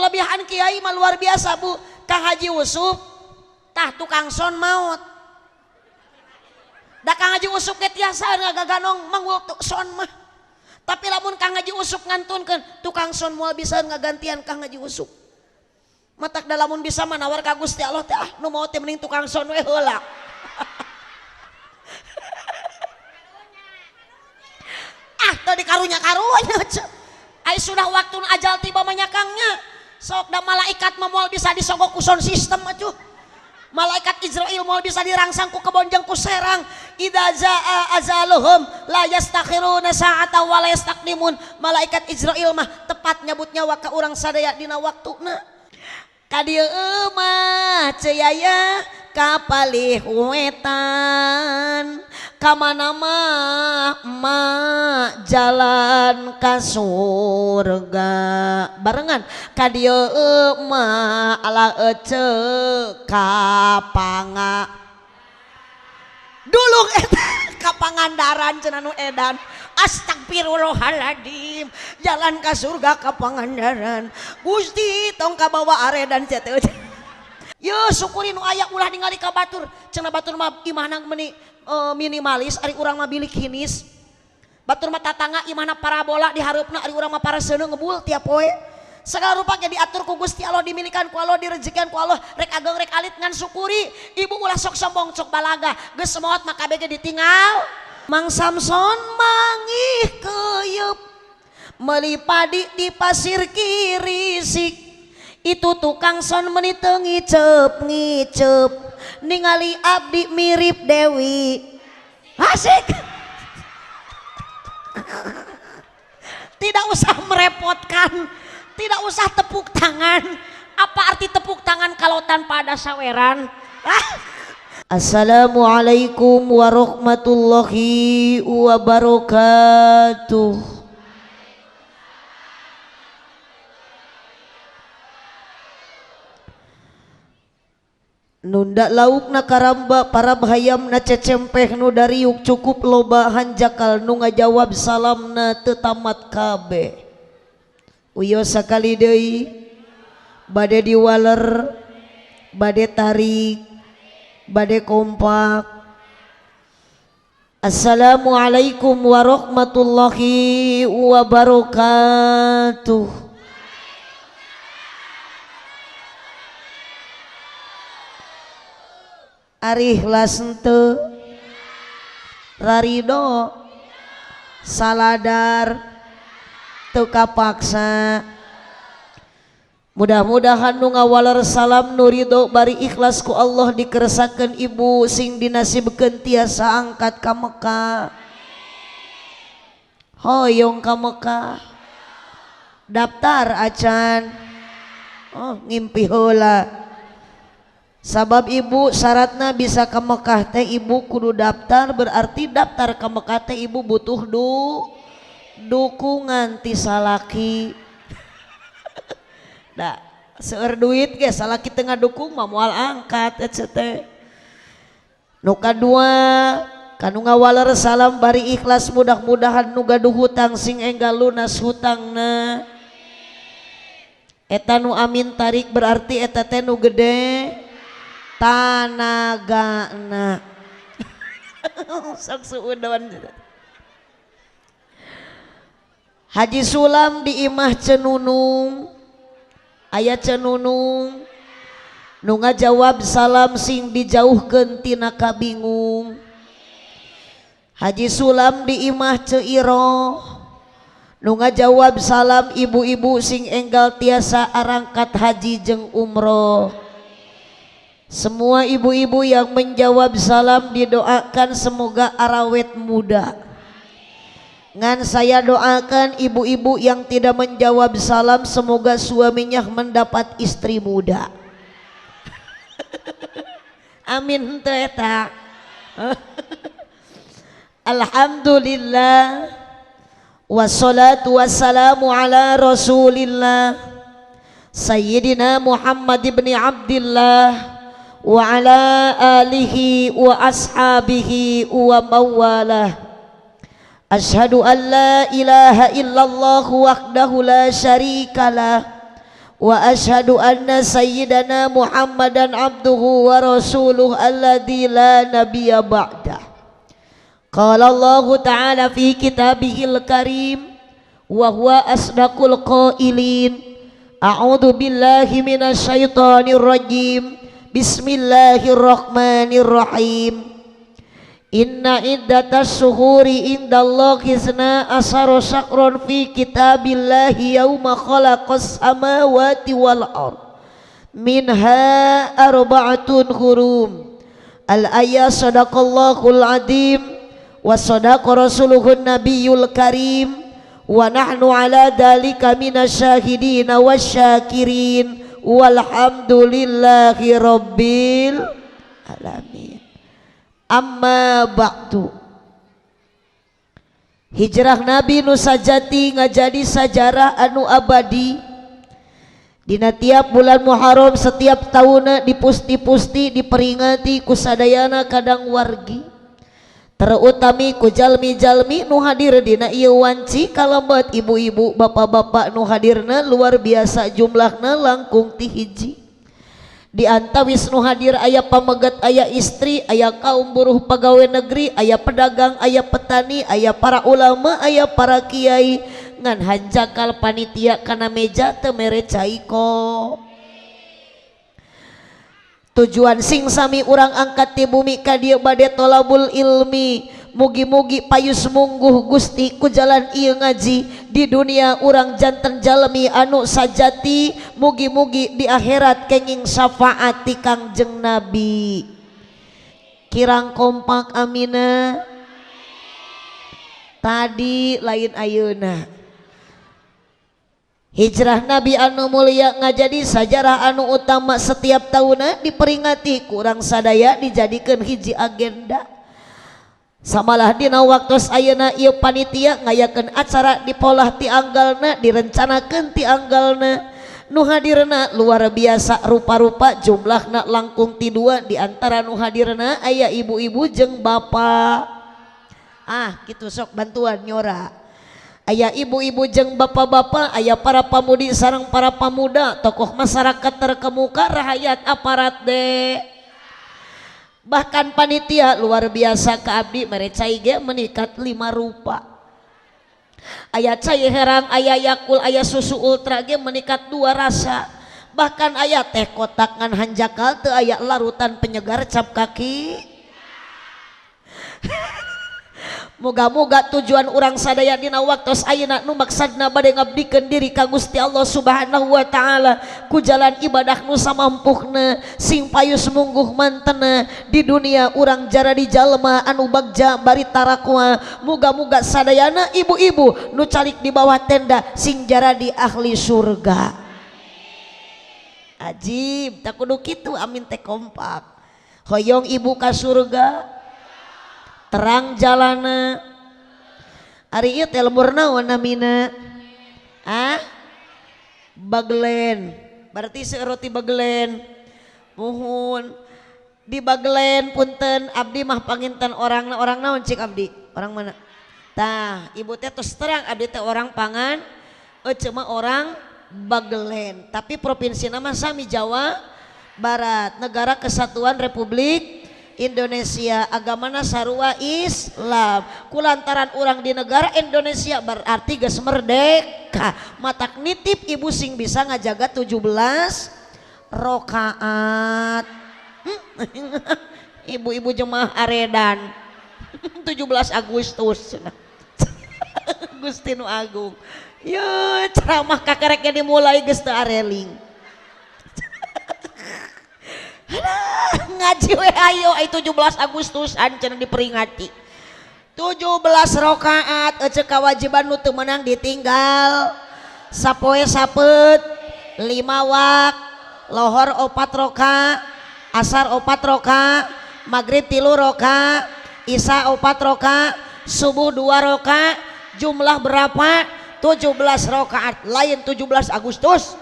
Lebihan kiai mah luar biasa Bu. Kang Haji Usuf tah tukang son maut. Da Kang Haji Usuf ge tiasa ngagaganong manggul son mah. Tapi lamun Kang Haji Usuf ngantunkeun tukang son moal bisa ngagantian Kang Haji Usuf. Matak da lamun bisa manawar ka Gusti Allah teh nu mau teh mending tukang son we heula. Teu dikarunya-karunya. Ai sudah waktu ajal tiba manyakangnya. Sok da malaikat mah moal bisa disogok ku sound system atuh. Malaikat Israil moal bisa dirangsang ku kebonjang ku serang. Idza jaa azaluhum la yastakhiruna sa'ata wa la yastaqdimun. Malaikat Israil mah tepat nyabut nyawa ka urang sadaya dina waktuna. Kadieu mah ceuyaya kapalih wetan kamana mah jalan ka surga barengan kadieu mah ala ece kapanga dulung eta kapangandaran cenah nu edan. Astagfirullahaladzim, jalan ka surga ka Pangandaran. Gusti tong kabawa aredan ceteu. Yo syukuri nu aya ulah ningali ka batur. Cenah batur mah imahna minimalis, ari urang mah bilik hinis. Batur mah tatangga imahna parabola di hareupna, ari urang mah paraseuneu ngebul tiap poe. Segala rupa ge diatur ku Gusti Allah, dimilikan ku Allah, direjekian ku Allah, rek ageng rek alit ngan syukuri. Ibu ulah sok sombong sok balaga, geus semoot mah kabeh ge ditinggal. Mang Samson mangih keyeup meuli padi di pasir kirisik. Itu tukang son meuni teu ngiceup ningali abdi mirip Dewi. Asik. Tidak usah merepotkan, tidak usah tepuk tangan. Apa arti tepuk tangan kalau tanpa ada saweran? Assalamualaikum warahmatullahi wabarakatuh. Nunda laukna karamba para bahayam na cecempeh nu dariuk cukup loba hanjakal nu ngajawab salamna teu tamat kabe. Uyo sakali deui bade diwaler bade tarik bade kompak. Assalamualaikum warahmatullahi wabarakatuh. Ari ikhlas henteu, rarido, saladar, teu kapaksa. Mudah-mudahan nu ngawaler salam nu ridho bari ikhlas ku Allah dikeresakeun ibu sing dinasibkeun tiasa angkat ka Mekah. Hoyong ka Mekah. Daftar acan. Oh, ngimpi heula. Sabab ibu syaratna bisa ka Mekah teh ibu kudu daftar, berarti daftar ka Mekah teh ibu butuh dukungan ti salaki. Da seueur duit ge salaki teu ngadukung mah moal angkat etc. Nu kadua kanu ngawaler salam bari ikhlas mudah-mudahan nu gaduh hutang sing enggal lunas hutangna. Eta nu amin tarik berarti eta teh nu gede tanagana. Sok suudon. Haji Sulam di Imah Cenunung. Aya Cenunung nu ngajawab salam sing dijauhkeun tina kabingung. Haji Sulam di Imah Ceiro nu ngajawab salam ibu-ibu sing enggal tiasa arangkat haji jeung umroh. Semua ibu-ibu yang menjawab salam didoakan semoga arawet muda. Ngan saya doakan ibu-ibu yang tidak menjawab salam semoga suaminya mendapat istri muda. Amin henteu eta. Alhamdulillah wassalatu wassalamu ala Rasulillah Sayyidina Muhammad ibn Abdillah wa ala alihi wa ashabihi wa mawalah. Asyhadu an la ilaha illallah wahdahu la syarikalah wa asyhadu anna sayyidana Muhammadan abduhu wa rasuluh alladzi la nabiyya ba'dah. Qala Allah ta'ala fi kitabihil karim wa huwa asdaqul qailin. A'udzu billahi minasy syaithanir rajim. Bismillahirrahmanirrahim. Inna iddatas syuhuri indallahi isna asyara syahran fi kitabillahi yauma khalaqas samawati wal ard minha arba'atun hurum. Al-ayat sadaqallahul azim wa sadaqa rasuluhun nabiyul karim wa nahnu ala dhalika minasyahidin wasyakirin walhamdulillahi rabbil alamin. Amma ba'du. Hijrah Nabi nu sajati ngajadi sajarah anu abadi. Dina tiap bulan Muharram setiap tahunna dipusti-pusti diperingati ku sadayana kadang wargi. Terutami ku jalmi-jalmi nu hadir dina ieu wanci kalembet ibu-ibu bapak-bapak nu hadirna luar biasa jumlahna langkung ti hiji. Di antawis nu hadir aya pamegat, aya istri, aya kaum buruh pegawai negeri, aya pedagang, aya petani, aya para ulama, aya para kiai ngan hanjakal panitia kana meja teu mere cai ko. Tujuan sing sami urang angkat ti bumi ka dieu bade tolabul ilmi. Mugi-mugi payus mungguh Gusti ku jalan ieu ngaji di dunia urang janten jalmi anu sajati, mugi-mugi di akhirat kenging syafaat ti Kangjeng Nabi. Kirang kompak amina. Tadi lain ayeuna. Hijrah Nabi anu mulia ngajadi sajarah anu utama setiap tahunna diperingati kurang sadaya dijadikeun hiji agenda. Samalah dina waktos ayeuna ieu panitia ngayakeun acara dipolah ti anggalna, direncanakeun ti anggalna. Nu hadirna luar biasa rupa-rupa jumlahna langkung ti dua, di antara nu hadirna aya ibu-ibu jeung bapak. Kitu sok bantuan nyora. Aya ibu-ibu jeung bapak-bapak, aya para pamudi sareng para pamuda, tokoh masyarakat terkemuka, rahayat aparat de. Bahkan panitia luar biasa ka abdi mere cai ge meningkat 5 rupa. Aya cai herang, aya yakul, aya susu ultra ge meningkat 2 rasa. Bahkan aya teh kotak ngan hanjakal teu aya larutan penyegar cap kaki. Moga-moga tujuan urang sadaya dina waktos ayeuna nu maksadna bade ngabdikeun diri ka Gusti Allah Subhanahu wa taala ku jalan ibadah nu samampuhna sing payus mungguh mantena di dunia urang jara di jalma anu bagja bari tarakwa. Moga-moga sadayana ibu-ibu nu calik di bawah tenda sing jara di ahli surga. Ajib tak kudu kitu amin teh kompak. Hoyong ibu ka surga. Terang jalana. Ari ieu teh lembur naon namina? Bagelen. Berarti seueur ti bagelen. Muhun. Di bagelen punten abdi mah panginten orangna, orang naon cik abdi? Orang mana? Tah, ibu teh tos terang abdi teh orang pangan, cuma orang bagelen. Tapi provinsi nama sami Jawa Barat, Negara Kesatuan Republik Indonesia, agamana sarua Islam. Kulantaran orang di negara Indonesia berarti geus merdeka. Matak nitip ibu sing bisa ngajaga 17 rakaat. Ibu-ibu jemaah aredan 17 Agustus. Gusti nu Agung. Ya ceramah kakereknya dimulai geus teu areling. Ngaji we ayo 17 Agustus cenah diperingati 17 rakaat ece kewajiban nu teu meunang ditinggal sapoe sapet 5 wak lohor 4 rakaat asar 4 rakaat maghrib 3 rakaat isya 4 rakaat subuh 2 rakaat jumlah berapa 17 rakaat lain 17 Agustus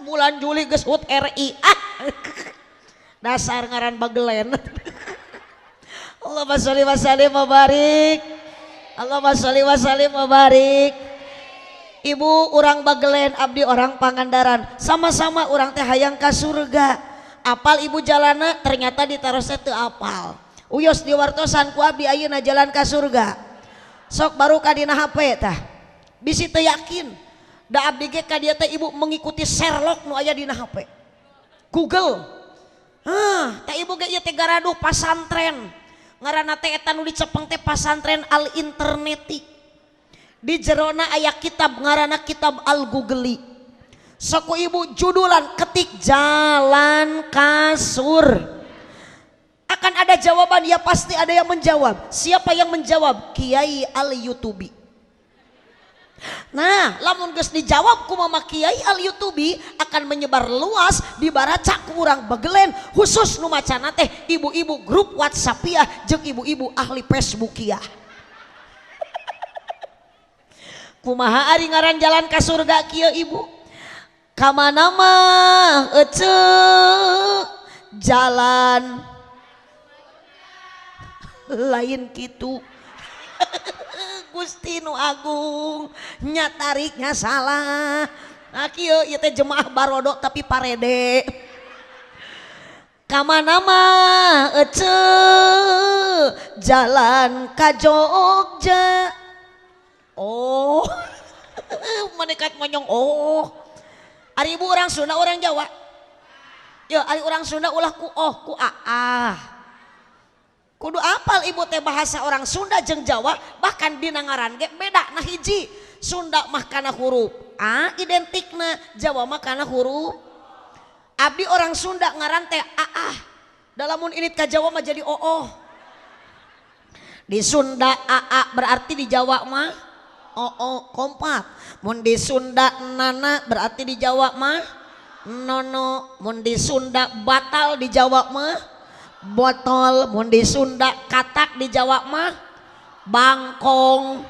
bulan Juli geus HUT RI dasar ngaran bagelen. Allahumma sholli wa sallim wa barik. Allahumma sholli wa sallim wa barik. Ibu orang Bagelen abdi orang Pangandaran sama-sama orang teh hayang ka surga. Apal ibu jalana ternyata ditaruhna teu apal. Uyos diwartosan ku abdi ayeuna jalan ka surga. Sok baru ka dina HP tah. Bisi teu yakin. Da abdi ge ka dieu teh ibu mengikuti Sherlock nu aya dina HP. Google. Teh ibu ge ieu teh garaduh pasantren. Ngaranna teh eta nu dicepeng teh pasantren Al Interneti. Di jerona aya kitab ngaranna kitab Al-Googli. Sok ibu judulan ketik jalan kasur. Akan ada jawaban, ya pasti ada yang menjawab. Siapa yang menjawab? Kiai Al-Yutubi. Nah, lamun geus dijawab ku mama Kiai Al-Yutubi akan menyebar luas dibaraca ku urang Bagelen khusus nu macana teh ibu-ibu grup WhatsAppiah jeung ibu-ibu ahli Facebookiah. Kumaha ari ngaran jalan ka surga kieu ibu? Kamana mah jalan lain kitu. Gusti nu agung nya tariknya salah. Nah kieu ieu teh jemaah barodo tapi parede. Kamana mah jalan ka Jogja. Oh, menekat monyong. Oh, ari ibu orang Sunda orang Jawa. Ya, ari orang Sunda ulah ku kudu apal ibu teh bahasa orang Sunda jeung Jawa, bahkan dina ngaran ge beda. Nah hiji Sunda mah kana huruf A identikna, Jawa mah kana huruf. Abdi orang Sunda ngaran teh Dalamun init ka Jawa mah jadi Di Sunda berarti di Jawa mah kompak. Mun di Sunda nana berarti di Jawa mah nono. Mun di Sunda batal di Jawa mah botol. Mun di Sunda katak di Jawa mah bangkong.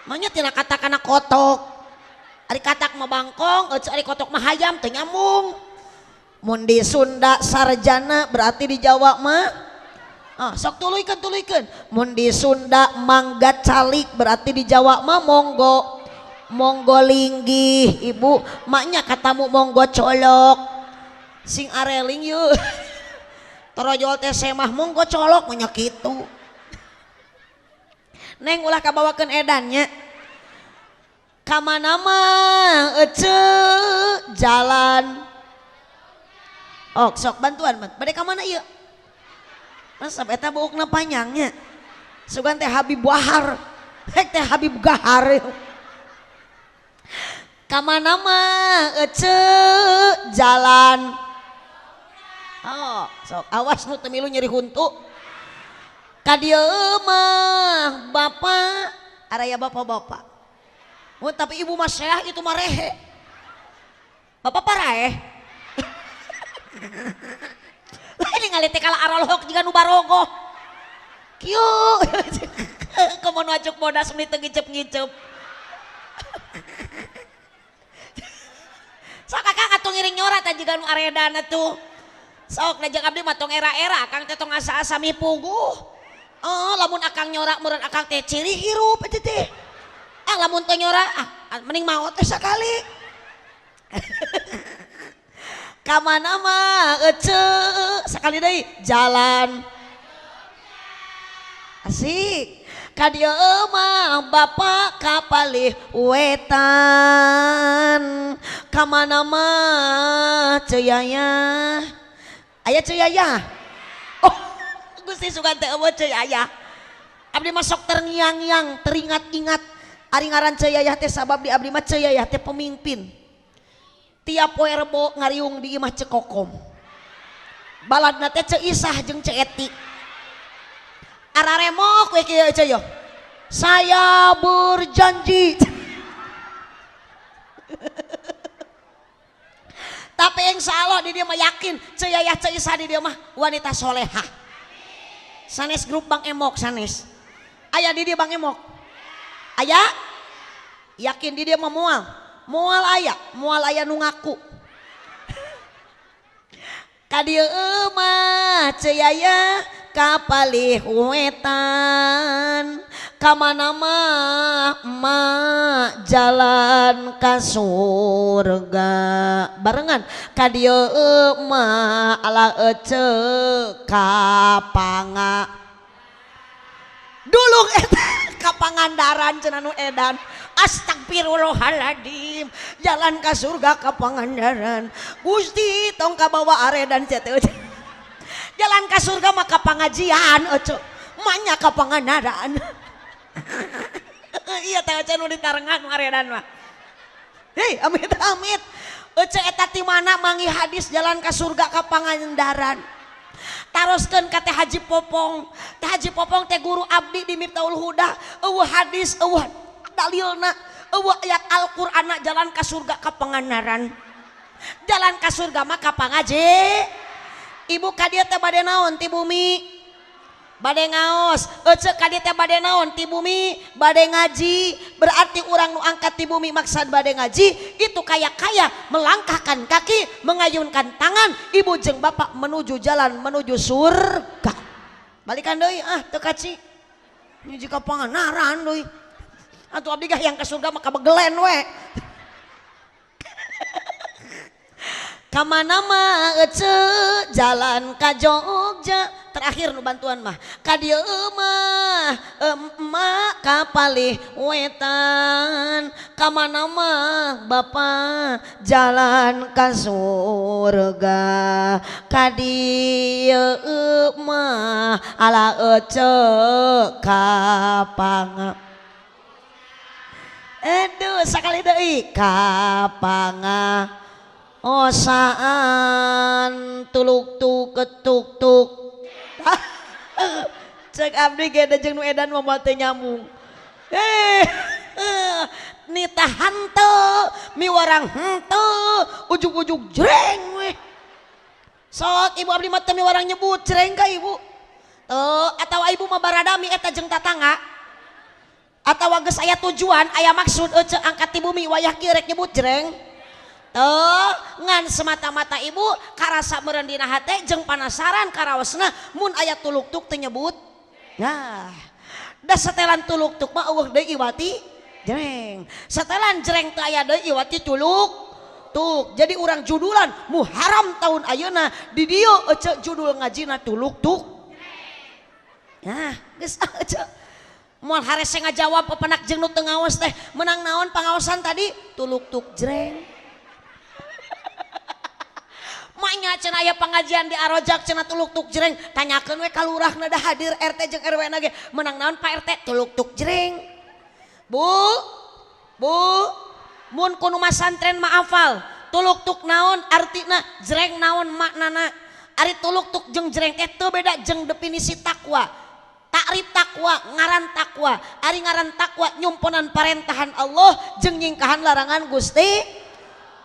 Manya tina katakana kotok. Ari katak mah bangkong, ari kotok mah hayam teu nyambung. Mun di Sunda sarjana berarti di Jawa mah sok tuluykeun. Mun di Sunda mangga calik berarti di Jawa mah monggo linggih. Ibu maknya katamu monggo colok sing areling yuk. Torojol teh semah monggo colok nya kitu. Neng ulah kabawakeun edannya. Kamana mah jalan. Sok bantuan bade ka mana ieu? Masa eta buukna panjangnya. Sugan teh Habib Wahar. Hek teh Habib Gahar. Kamana mah jalan. Sok awas nu teu milu nyeri huntu. Ka dieu mah bapak araya bapak-bapak. Tapi ibu mah seah itu mah rehe. Bapak paraeh. Ini ngalite kala arolhok juga nu barogoh. Kieu. Komo nu acuk bodas meni teu ngicep-ngicep. Sok kakak atuh ngiring nyorat juga nu aredana tuh. Sok najang abdi mah tong era-era akang teh tong asa-asa mipuguh. Lamun akang nyorak meureun akang teh ciri hirup eta teh. Lamun teu nyorak mending maot teh sakali. Kamana mah sekali deui jalan. Asik. Ka dieu mah bapak kapalih wetan. Kamana mah ceu yaya. Aya ceu yaya. Oh, Gusti sugan teh eueuh ceu yaya. Abdi mah sok terngiang-ngiang, teringat-ingat. Ari ngaran ceu yaya teh sabab di abdi mah ceu yaya teh pemimpin. Tiap poe Rebo ngariung di imah Cekokom. Baladna teh Ceu Isah jeung Ceu Eti. Araremok we kieu Ceu yo. Saya berjanji. Tapi insya Allah di dia mah yakin Ceu Yayah Ceu Isah di dia mah wanita solehah. Sanes grup Bang Emok sanes. Aya di dia Bang Emok. Aya? Yakin di dia mah moal aya nu ngaku. Ka dieu mah Ceu Yayah kapalih wetan. kamana mah jalan ka surga barengan ka dieu mah ala ece kapanga dulung eta ka Pangandaran cenah nu edan. Astagfirullahaladzim, jalan ke surga ke Pangandaran, Gusti tong kabawa aredan ceteu. Jalan ke surga mah ke pengajian, oco, manya ke Pangandaran. Iya teh oco nu ditarengan aredan mah. Hei, amit amit, oco eta ti mana mangi hadis jalan ke surga ke Pangandaran. Taroskeun ka teh Haji Popong, teh Haji Popong teh guru abdi di Miftahul Huda, eueuh hadis eueuh dalilna eueuh ayat Al-Qur'anna jalan ka surga ka Pangandaran. Jalan ka surga mah ka pangaji. Ibu ka dieu teh bade naon ti bumi? Bade ngaos. Ece ka dieu teh bade naon ti bumi? Bade ngaji. Berarti urang nu angkat ti bumi maksud bade ngaji itu kaya-kaya melangkahkan kaki, mengayunkan tangan, ibu jeung bapak menuju jalan menuju surga. Balikan deui teu kaci. Nuju ka Pangandaran deui. Atuh abdi gah yang ke surga mah kabegelen we. Kamana mah ece jalan ka Jogja terakhir nu bantuan mah ka dieu mah emak ka palih wetan kamana mah bapa jalan ka surga ka dieu mah ala ece ka Aduh sakali deui kapanga osaan tuluk tuk ketuk tuk. Cek abdi ge da jeung nu edan mah teu nyambung. Nita hanteu miwarang henteu ujug-ujug jreng we. Sok ibu abdi mah teu miwarang nyebut jreng ka ibu. Atawa ibu mah baradami eta jeung tatangga. Atau geus aya tujuan aya maksud ece angkat ti bumi wayah kieu rek nyebut jreng teu ngan semata-mata ibu karasa meureun dina hate jeung panasaran karaosna mun aya tuluk-tuk teu nyebut. Nah da setelan tuluk-tuk mah eueuh deui iwati jreng, setelan jreng teu aya deui iwati tuluk-tuk. Jadi urang judulan Muharram tahun ayeuna di dieu ece judul ngajina tuluk-tuk. Nah geus ece moal harese ngajawab pepenak jeung nu teu ngaos teh menang naon pangaosan tadi tuluk-tuk jreng. Manya cenah aya pengajian di Arojak cenah tuluk-tuk jreng tanyakeun we ka lurahna da hadir RT jeung RW na ge menang naon Pak RT tuluk-tuk jreng. Bu mun kudu masantren mah hafal tuluk-tuk naon artina jreng naon maknana. Ari tuluk-tuk jeung jreng teh teu beda jeung definisi takwa. Takrif takwa ngaran takwa ari ngaran takwa nyumponan parentahan Allah jeung nyingkahan larangan Gusti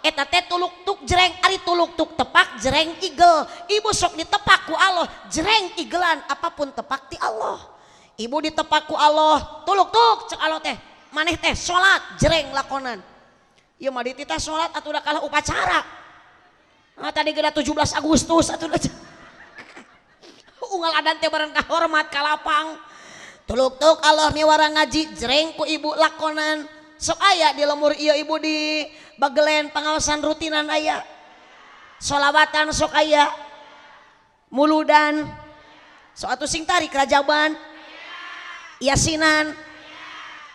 eta teh tuluk-tuk jreng ari tuluk-tuk tepak jreng igel. Ibu sok ditepak ku Allah jreng igelan apapun tepak ti Allah. Ibu ditepak ku Allah tuluk-tuk cek Allah teh maneh teh salat jreng lakonan. Ieu mah dititah salat atuh da kalah upacara. Tadi geuna 17 Agustus atuh unggal adan teh bareng kahormat kalapang tuluk-tuk Allah miwarang ngaji jreng ku ibu lakonan. Sok aya di lemur ieu ibu di bagelen pangaosan rutinan aya sholawatan sok aya muludan sok atuh sing tarik rajaban yasinan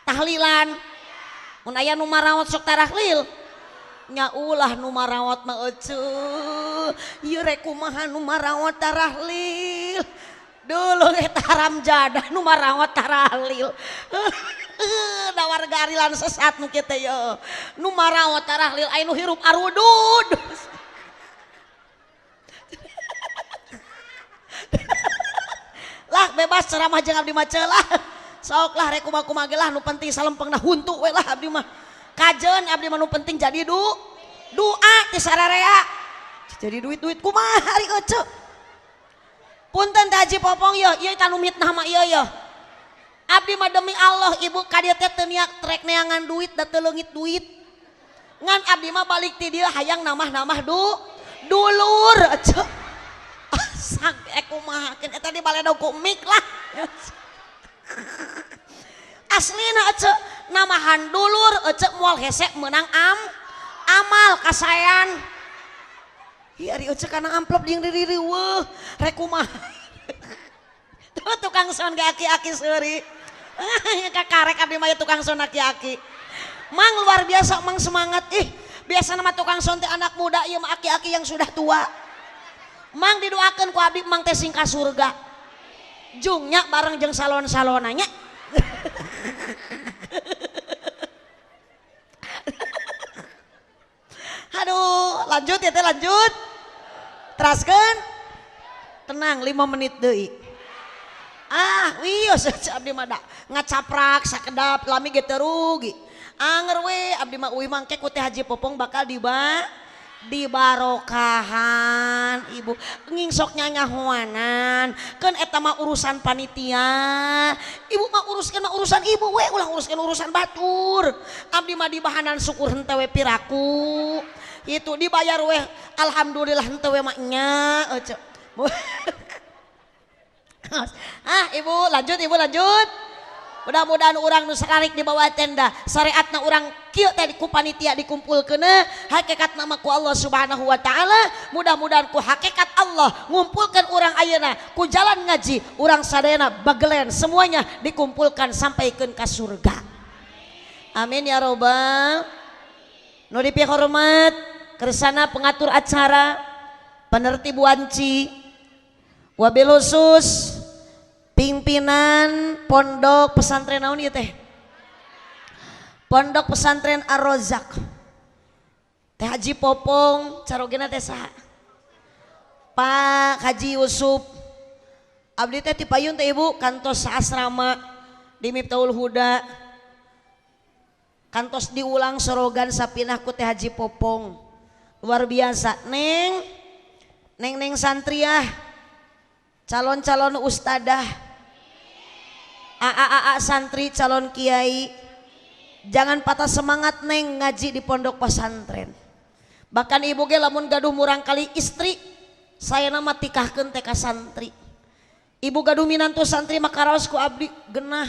tahlilan mun aya nu marawat sok tarahlil nya ulah nu marawat mah euceuh ieu rek kumaha nu marawat tarahlil dulu eta haram jadah nu marawat tarahlil da warga arilan sesat nu kitu ye nu marawat tarahlil aya nu hirup arudud lah bebas ceramah jeung abdi mah lah sok lah rek kumaha ge lah nu penting salempengna huntu we lah abdi mah kajen abdi mah nu penting jadi doa ti sararea jadi duit kumaha ari ece punten teh Haji Popong ye ieu tanu mitnah mah ieu ye abdi mah demi Allah ibu ka dieu teh teu niat trek neangan duit da teu leungit duit ngan abdi mah balik ti dieu hayang namah-namah dulur ece sang kumaha keun eta di baledog ku mik lah aslina ece namahan dulur ece moal hese menang amal kasayan. Iya ari ece kana amplop jeung diri weuh rek kumaha. Tuh tukang son ge aki-aki seuri. Kakarek abdi mah tukang son aki-aki. Mang luar biasa mang semangat biasa nama tukang son teh anak muda ieu mah aki-aki yang sudah tua. Mang didoakeun ku abdi mang teh sing ka surga. Jungnya bareng jeung salon-salonanya. Aduh, lanjut ya teh lanjut. Teraskeun. Tenang 5 menit deui. Wios abdi mah da ngacaprak sakedap lami ge teu rugi. Anger we abdi mah uih mangke ku teh Haji Popong bakal dibarokahan ibu nging sok nyanyahoanan kan eta mah urusan panitia ibu mah uruskeun mah urusan ibu we ulah uruskeun urusan batur abdi mah dibahanan syukur henteu we piraku itu dibayar we alhamdulillah henteu we mah nya ibu lanjut mudah-mudahan orang nu sararik di bawah tenda syariatna orang kieu teh ku panitia dikumpulkeun hakikatna mah ku Allah Subhanahu wa taala mudah-mudahan ku hakikat Allah ngumpulkan orang ayeuna ku jalan ngaji orang sadayana bagelen semuanya dikumpulkan sampaikeun ka surga amin ya robbal nu dipihormat kersana pengatur acara penertib wanci wabil khusus pimpinan pondok pesantren naon ieu teh? Pondok pesantren Ar-Rozak. Teh Haji Popong, carogena teh saha? Pak Haji Yusuf. Abdi teh ti payun teh Ibu kantos asrama di Miftahul Huda. Kantos diulang sorogan sapinah ku teh Haji Popong. Luar biasa. Neng santriah. Calon-calon ustadah. Santri calon kiai jangan patah semangat neng ngaji di pondok pesantren bahkan ibu ge lamun gaduh murang kali istri saya nama tikahkeun teh ka santri ibu gaduh minantu santri mah karaos ku abdi genah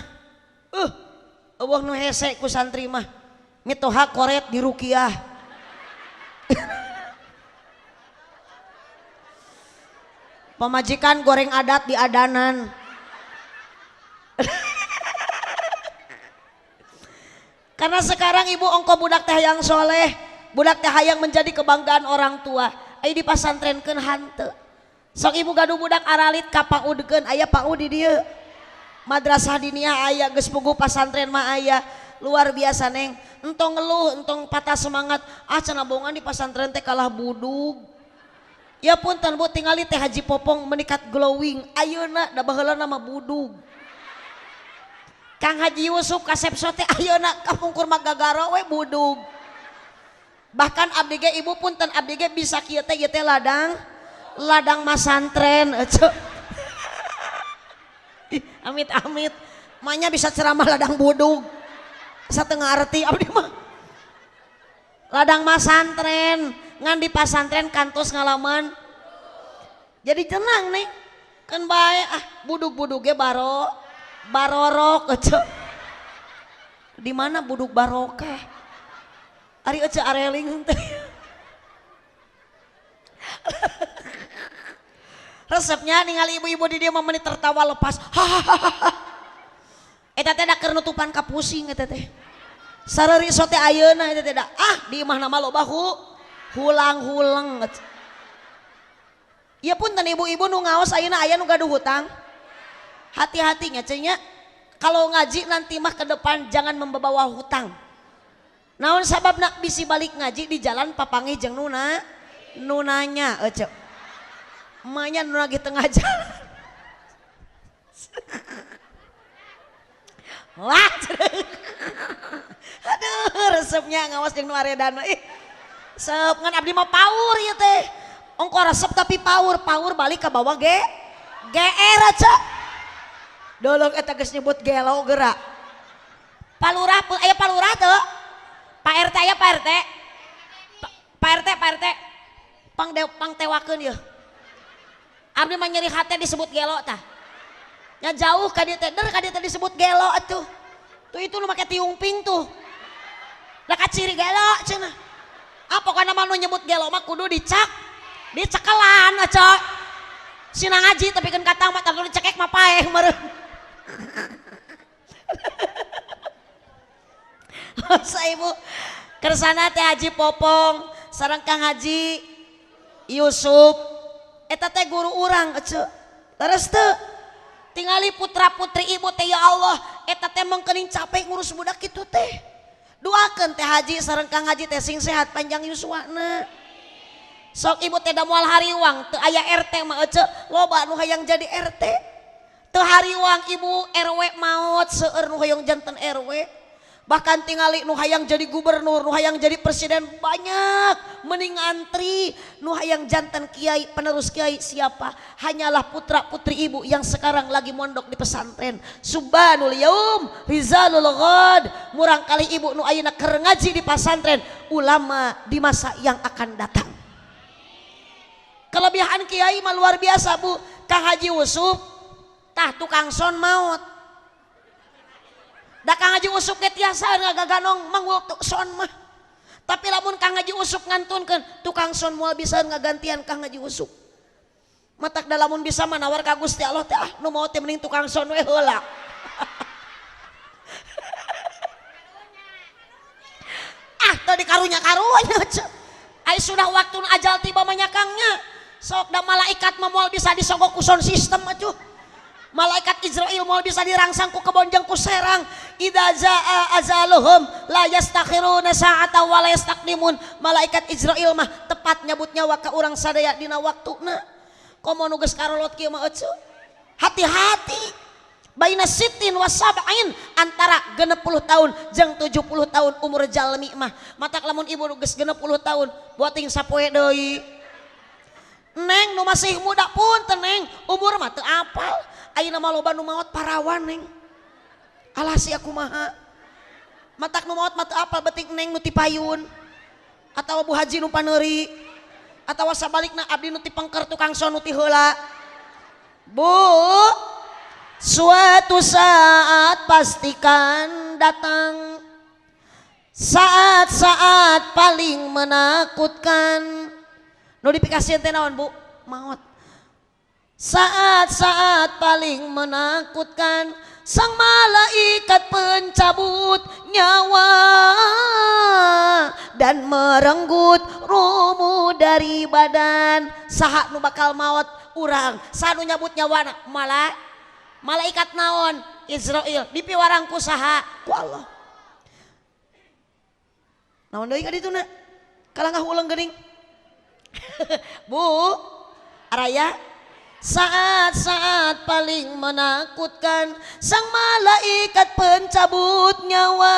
eueuh nu hese ku santri mah mitoha koret di ruqyah pamajikan goreng adat di adanan karena sekarang ibu ongko budak teh yang soleh budak teh hayang menjadi kebanggaan orang tua aya di pasantrenkeun hanteu sok ibu gaduh budak aralit ka paudkeun aya paud di dieu madrasah diniyah aya geus puguh pasantren mah aya luar biasa neng entong ngeluh entong patah semangat cenah bohongan di pasantren teh kalah budug ya punten bu tingali teh Haji Popong menikat glowing ayeuna da baheulana mah budug Kang Haji Yusuf kasep sote ayeuna kapungkur magagaro we budug. Bahkan abdi ge ibu punten abdi ge bisa kieu teh ladang masantren amit-amit mahnya bisa ceramah ladang budug. Satengah arti abdi mah. Ladang masantren ngan di pasantren kantos ngalaman. Jadi tenang nih. Kan bae budug-budug ge barorok di mana buduk barokah ari ece areling teh resepnya ningali ibu-ibu di dia menit tertawa lepas eta teh da keur nutupan ka pusing eta teh sareuris teh ayeuna eta teh da di imah nama loba hulang-hulang ieu punten ibu-ibu nu ngaos ayeuna aya nu gaduh hutang hati-hatinya cenya kalau ngaji nanti mah ke depan jangan membawa hutang naon sabab nak bisi balik ngaji di jalan papangi jeung nunanya emaknya nu lagi tengah jalan wah aduh resepnya ngawas jeung nu aredan sep ngan abdi mah power ieu teh ongko resep tapi power balik ke bawah GR aja dolog eta geus nyebut gelo geura. Palurah pun aya palurah teu? Pak RT aya Pak RT. Pak RT. Pangtewakeun yeuh. Abdi mah nyeri hate disebut gelo tah. Nya jauh ka dieu teh disebut gelo atuh. Tuh itu nu make tiungping tuh. Da kaciri gelo cenah. Apa kana mah nu nyebut gelo mah kudu dicekelan aja. Sina ngaji tapi kan katang mah tanggung dicekek mah paeh meureun. Masa ibu kersana teh Haji Popong sareng Kang Haji Yusuf eta teh guru urang ece. Leres teu tingali putra putri ibu teh ya Allah eta teh mengkeuning capek ngurus budak kitu teh. Doakeun teh Haji sareng Kang Haji teh sing sehat panjang yuswana. Sok ibu teh da moal hariwang teu aya RT mah ece loba nu hayang jadi RT. Teu hariwang ibu RW maot seueur nu hoyong janten RW. Bahkan tingali nu hayang jadi gubernur, nu hayang jadi presiden banyak mending antri. Nu hayang jantan kiai, penerus kiai siapa? Hanyalah putra putri ibu yang sekarang lagi mondok di pesantren. Subhanul yaum rizalul ghad. Murang kali ibu nu ayeuna keur ngaji di pesantren, ulama di masa yang akan datang. Kelebihan kiai mah luar biasa Bu. Kang Haji Yusuf tah tukang son maut. Da Kang Haji Usuk ge tiasa ngagaganong manggul son mah. Tapi lamun Kang Haji Usuk ngantunkeun tukang son moal bisa ngagantian Kang Haji Usuk. Matak da lamun bisa manawar ka Gusti Allah teh nu mau teh mending tukang son we heula. Teu dikarunya-karunya. Ai sudah waktu ajal tiba manyakangnya. Sok da malaikat mah moal bisa disogok ku sound system atuh. Malaikat Israel mau bisa dirangsang ku kebonjang ku serang. Idza jaa azaluhum la yastakhiruna sa'atan wa la yastaqdimun. Malaikat Israel mah tepat nyabut nyawa ka urang sadaya dina waktuna. Komo nu geus karolot kieu mah euceul. Hati-hati. Baina sittin wa sab'in antara 60 tahun jeung 70 tahun umur jalmi mah. Matak lamun ibu nu geus 60 tahun buating sapoe deui. Neng nu masih muda pun teneng umur mah teu apal. Ayeuna mah loba nu maot parawan neng. Alah sia kumaha. Matak nu maot mah teu apal beuting neng nu ti payun. Atawa Bu Haji nu paneuri. Atawa sabalikna abdi nu ti pengker tukang son nu ti heula. Bu, suatu saat pastikan datang. Saat-saat paling menakutkan. Notifikasi teh naon Bu? Maot. Saat-saat paling menakutkan sang malaikat pencabut nyawa dan merenggut rumu dari badan. Saha nu bakal maot urang, saha nu nyabut nyawana? Malaikat naon? Israel. Dipiwarang ku saha? Ku Allah. Naon deui ka dituna? Kalangah ulang geuning. Bu, araya saat-saat paling menakutkan sang malaikat pencabut nyawa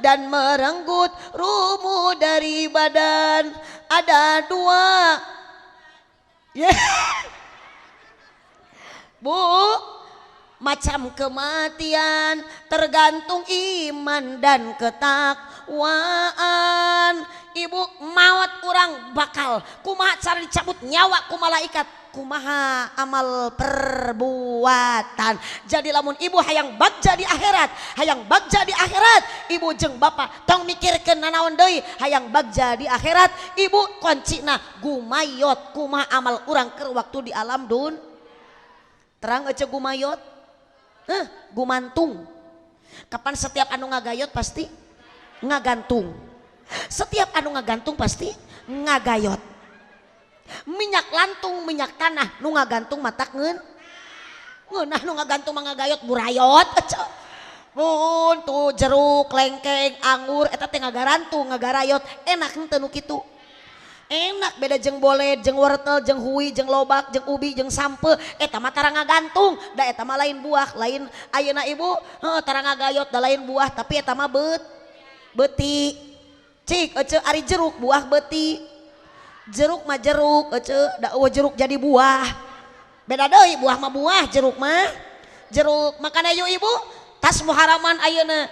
dan merenggut rumu dari badan. Ada dua Bu, macam kematian tergantung iman dan ketakwaan. Ibu maut urang bakal kumaha cara dicabut nyawa ku malaikat, kumaha amal perbuatan. Jadi lamun ibu hayang bagja di akhirat, hayang bagja di akhirat, ibu jeung bapak tong mikirkeun nanaon deui hayang bagja di akhirat. Ibu kuncina gumayot kumaha amal urang keur waktu di alam dun. Terang ece gumayot, gumantung. Kapan setiap anu ngagayot pasti ngagantung. Setiap anu ngagantung pasti ngagayot. Minyak lantung, minyak tanah nu ngagantung matak ngeunah nu ngagantung mah ngagayot burayot. Mun tuh jeruk, lengkeng, anggur eta teh ngagarantung, ngagarayot. Enak henteu nu kitu. Enak beda jeung boled, jeung wortel, jeung hui, jeung lobak, jeung ubi, jeung sampe. Eta mah tara ngagantung, da eta mah lain buah, lain ayeuna ibu tara ngagayot da lain buah, tapi eta mah beuti. Cik ece ari jeruk buah beuti. Jeruk mah jeruk ece da jeruk jadi buah. Beda deui buah mah buah, jeruk mah jeruk. Makana yuk ibu, tas muharaman ayeuna.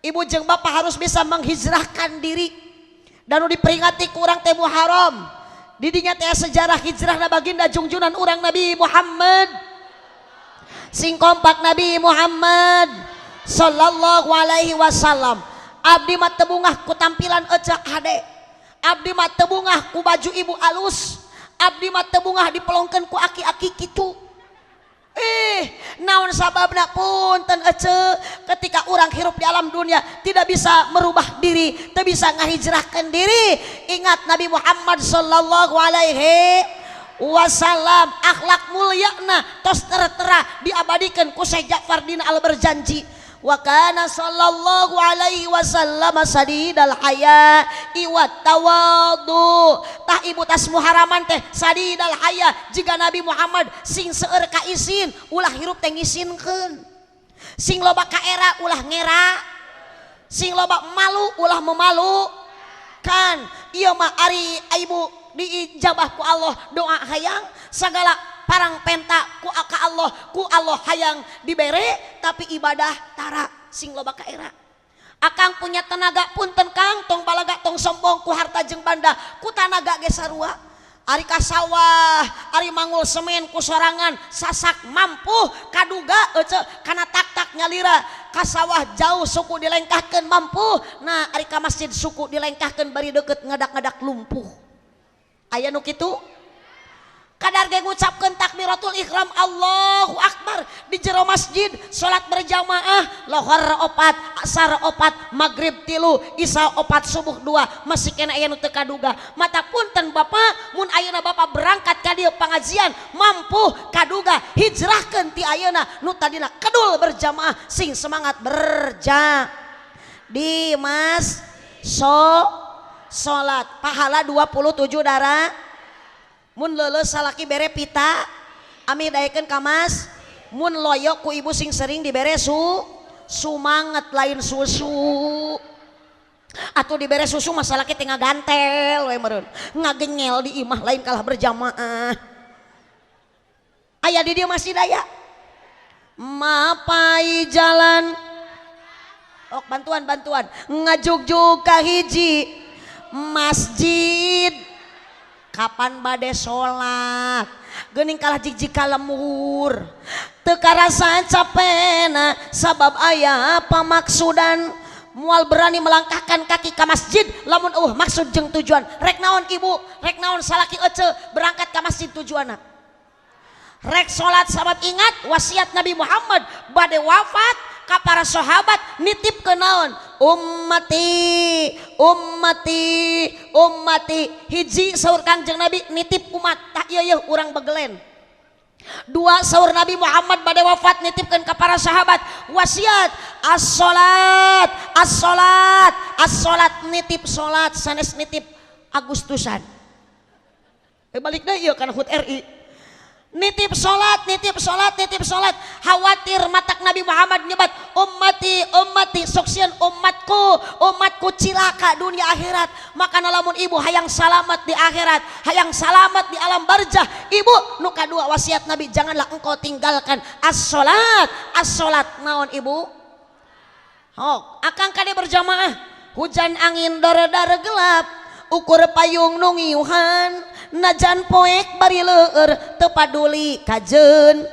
Ibu jeung bapak harus bisa menghijrahkan diri. Dan diperingati ku urang teh Muharram. Di dinya teh sejarah hijrahna baginda junjunan urang Nabi Muhammad. Sing kompak Nabi Muhammad sallallahu alaihi wasallam. Abdi mah tebungah ku tampilan ecak hade, abdi mah tebungah ku baju ibu alus, abdi mah tebungah dipelongkeun ku aki-aki kitu. Naon sababna punten ece, ketika orang hirup di alam dunia tidak bisa merubah diri, tidak bisa ngahijrahkan diri. Ingat Nabi Muhammad sallallahu alaihi wasallam, akhlak mulyana tos tera diabadikan ku Syekh Ja'far dina al berjanji. Wa kana sallallahu alaihi wasallam sadidal haya iwat tawadu. Tah ibu tas muharaman teh sadidal haya, jika Nabi Muhammad sing seueur ka isin ulah hirup teh ngisinkeun, sing loba kaera ulah ngera, sing loba malu ulah memalu kan. Ieu mah ari ibu diijabah ku Allah doa hayang sagala parang penta ku Allah hayang dibere, tapi ibadah tara sing loba kaera. Akang punya tenaga punten Kang, tong balaga tong sombong ku harta jeung banda, ku tanaga ge sarua. Ari ka sawah, ari mangul semen ku sorangan sasak mampu kaduga ece kana tak-tak nyalira ka sawah jauh suku dilengkahkeun mampu. Nah ari ka masjid suku dilengkahkeun bari deukeut ngadak-ngadak lumpuh. Aya nu kitu? Kadar ge ngucapkeun takbiratul ihram Allahu Akbar di jero masjid, salat berjamaah lohor 4, asar 4, maghrib 3, isya 4, subuh 2, masih kena aya nu teu kaduga. Mata punten Bapak, mun ayeuna Bapak berangkat ka dieu pengajian mampu kaduga hijrahkeun ti ayeuna nu tadina kedul berjamaah sing semangat di mas salat pahala 27 darah. Mun leuleus salaki bere pita ami daekeun ka mas, mun loyo ku ibu sing sering dibere sumanget lain susu. Atuh dibere susu mah salaki teh ngagantel we meureun, ngagengel di imah lain kalah berjamaah. Aya di dieu masih daya mapai jalan ok bantuan ngajugjug ka hiji masjid. Kapan bade sholat geuning kalah jijik kalemur teu karasa capena sabab aya pamaksudan. Moal berani melangkahkan kaki ke masjid lamun maksud jeung tujuan. Rek naon ibu, rek naon salaki ece berangkat ke masjid tujuanna rek sholat. Sahabat ingat wasiat Nabi Muhammad bade wafat ka para sahabat nitip ke naon, ummati hiji saur Kangjeng Nabi nitip umat tah ieu urang begelen. 2 saur Nabi Muhammad bade wafat nitipkeun ka para sahabat wasiat as-salat nitip salat sanes nitip Agustusan. Balik deui ieu kana HUT RI. Nitip salat khawatir matak Nabi Muhammad nyebat ummati soksian umatku cilaka dunia akhirat. Makana lamun ibu hayang salamat di akhirat, hayang salamat di alam barzah, ibu nu kadua wasiat Nabi janganlah engkau tinggalkan as-salat naon ibu akang kade berjamaah hujan angin dore-dore gelap ukur payung nungiuhan najan poek bari leueur teu paduli kajeun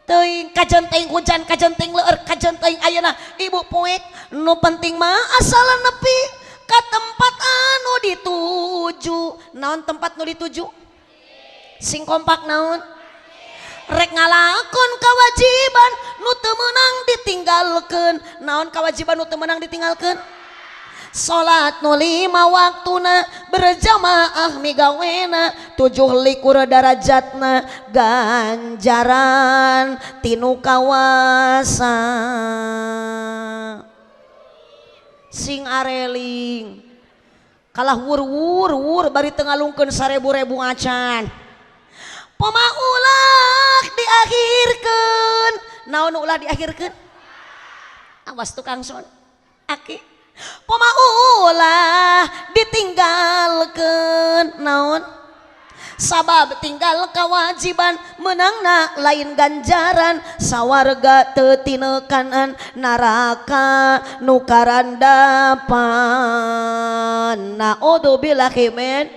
teuing kajeun teuing hujan kajeun teuing leueur kajeun teuing ayeuna ibu poek nu penting mah asal nepi ka tempat anu dituju. Naon tempat nu dituju sing kompak naon rek ngalakon kewajiban nu teu meunang ditinggalkeun. Naon kewajiban nu teu meunang ditinggalkeun? Salat nu 5 waktuna berjamaah migawena 7 darajatna ganjaran tinu kawasa sing areling kalah wur bari teu ngalungkeun 1000 acan poma ulah diakhirkeun. Naon ulah diakhirkeun? Awas tukang son aki poma ulah ditinggalkeun. Naon? Sabab tinggal kewajiban menangna lain ganjaran sawarga teu tineukanan naraka nu karandapan. Naudzubillahi min.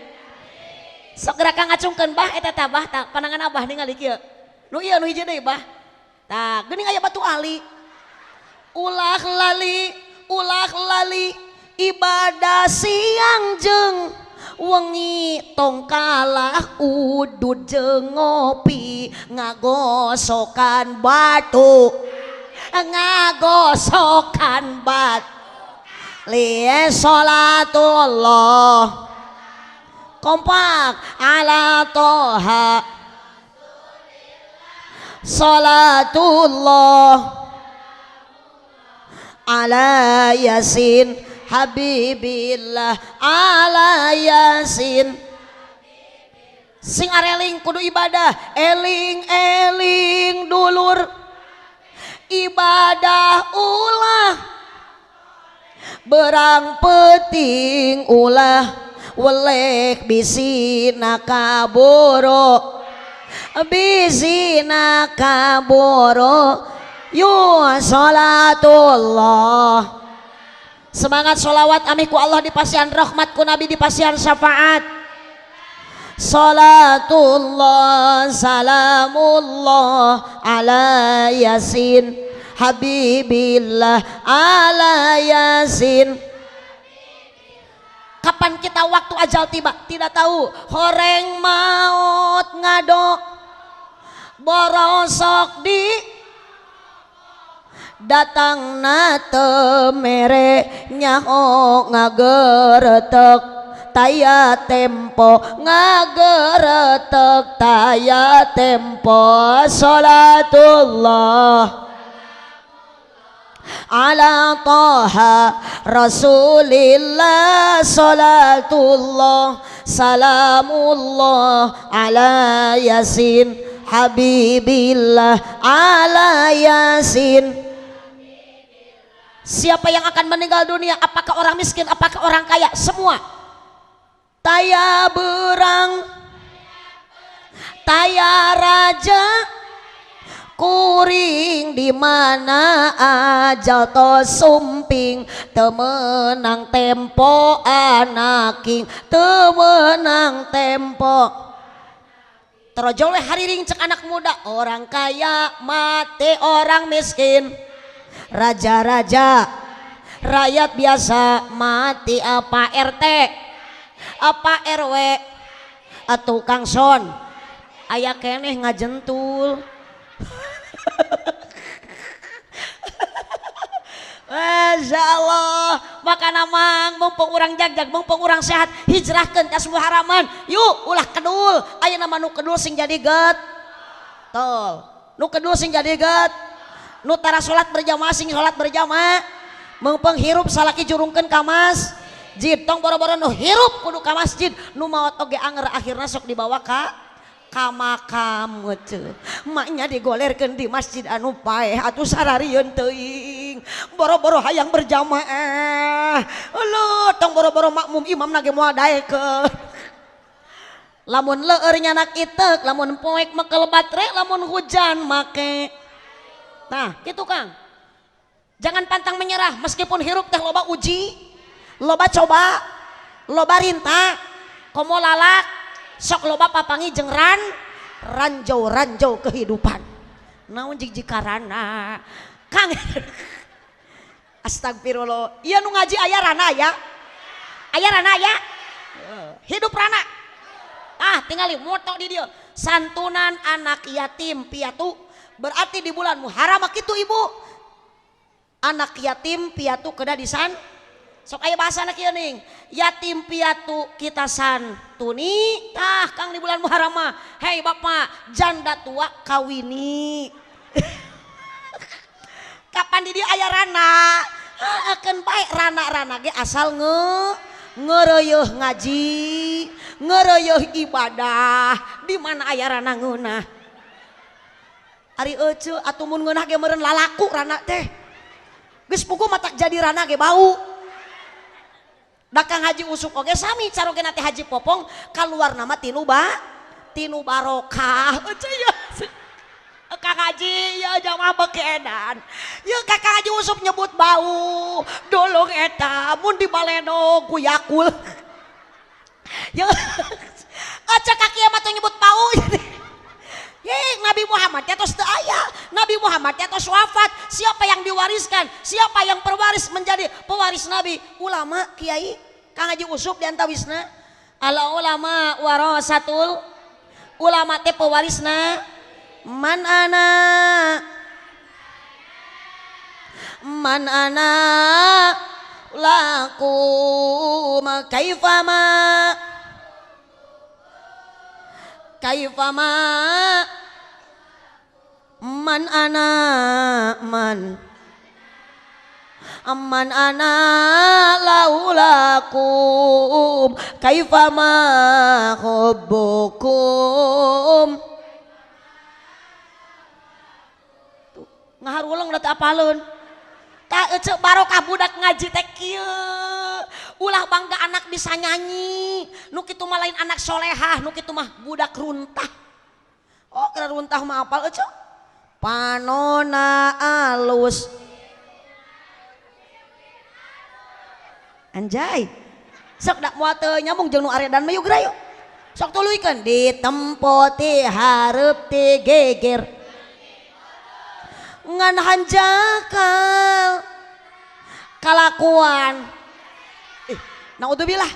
Segera Kang ngacungkeun bah eta tah bah tah panangan abah ningali kieu. Nu ieu nu hiji deui bah. Tah geuning aya batu ali. ulah lali ibadah siang jeung wengi tong kalah udud jeung ngopi ngagosokan batu li sholatullah kompak ala toha sholatullah ala yasin habibillah ala yasin sing areling kudu ibadah eling dulur ibadah ulah berang peting ulah welek bisina kaboro yu sholatullah semangat sholawat amiku Allah di pasian rahmat ku Nabi di pasian syafaat sholatullah salamullah ala yasin habibillah ala yasin. Kapan kita waktu ajal tiba tidak tahu, horeng maut ngado borosok di datang na temere nyaho ngageretek taya tempo ngageretek taya tempo sholatullah ala toha rasulillah sholatullah salamullah ala yasin habibillah ala yasin. Siapa yang akan meninggal dunia, apakah orang miskin, apakah orang kaya, semua taya berang taya raja kuring di mana aja to sumping temenang tempo anaking temenang tempo terojoleh hariring cek anak muda orang kaya mati orang miskin raja-raja rakyat biasa mati apa RT apa RW atau Kang Son aya keneh ngajentul. Masya Allah maka namang mumpung orang jagjag mumpung orang sehat hijrahkan tas haraman yuk ulah kedul aya nama nu kedul sing jadi get tol nu kedul sing jadi get nu tara sholat berjamaah sing sholat berjamaah mumpung hirup salaki jurungkeun ka masjid tong boro-boro nu hirup kudu ka masjid nu maot oge anger akhirna sok dibawa ka makam ngece maknya digolerkeun di masjid anu paeh atuh sararieun teuing boro-boro hayang berjamaah lu tong boro-boro makmum imam nage moal daekeun lamun leueur nyanak itek lamun poek mekel batre lamun hujan make nah gitu Kang jangan pantang menyerah meskipun hirup teh loba uji loba coba loba rinta komo lalak sok loba papangi jeung ranjau kehidupan naon jijikarana Kang astagfirullah ieu nu ngaji aya rana ya hidup rana tingali moto di dieu santunan anak yatim piatu berarti di bulan Muharram kitu ibu anak yatim piatu kedah disan sok aya bahasana kieu ning yatim piatu kita santuni Kang di bulan Muharram mah hei bapak janda tua kawini kapan di dia aya rana akan baik rana ge asal ngereueuh ngaji ngereueuh ibadah di mana aya rana ngeunah ari euceu atuh mun ngeunah ge meureun lalaku rana teh geus puguh matak jadi rana ge bau. Dakang haji usuk oge sami carogena teh haji popong kaluar nama tinu barokah ya Kang Haji ya jamaah bekedan ya Kakang Haji usuk nyebut bau dolong eta mun di baleno kuyakul ya aca kaki mah nyebut bau ye Nabi Muhammad tos teu aya Nabi Muhammad tos wafat, siapa yang diwariskan, siapa yang pewaris menjadi pewaris Nabi? Ulama, kiai. Kang Haji Usup diantawisna al ulama warasatul ulama teh pewarisna man ana lakum kaifama man ana laulakum kaifama hubbukum ngaharulang udah apaleun tak ece barokah budak ngaji teh kieu ulah bangga anak bisa nyanyi nu kitu mah lain anak solehah nu kitu mah budak runtah oh kira runtah mah apal ece panona alus anjay sok dak moal teu nyambung jeung nu aredan mah yuk yuk sok tuluikeun ditempo ti hareup ti geger ngan hanjakal kalakuan naudzubillah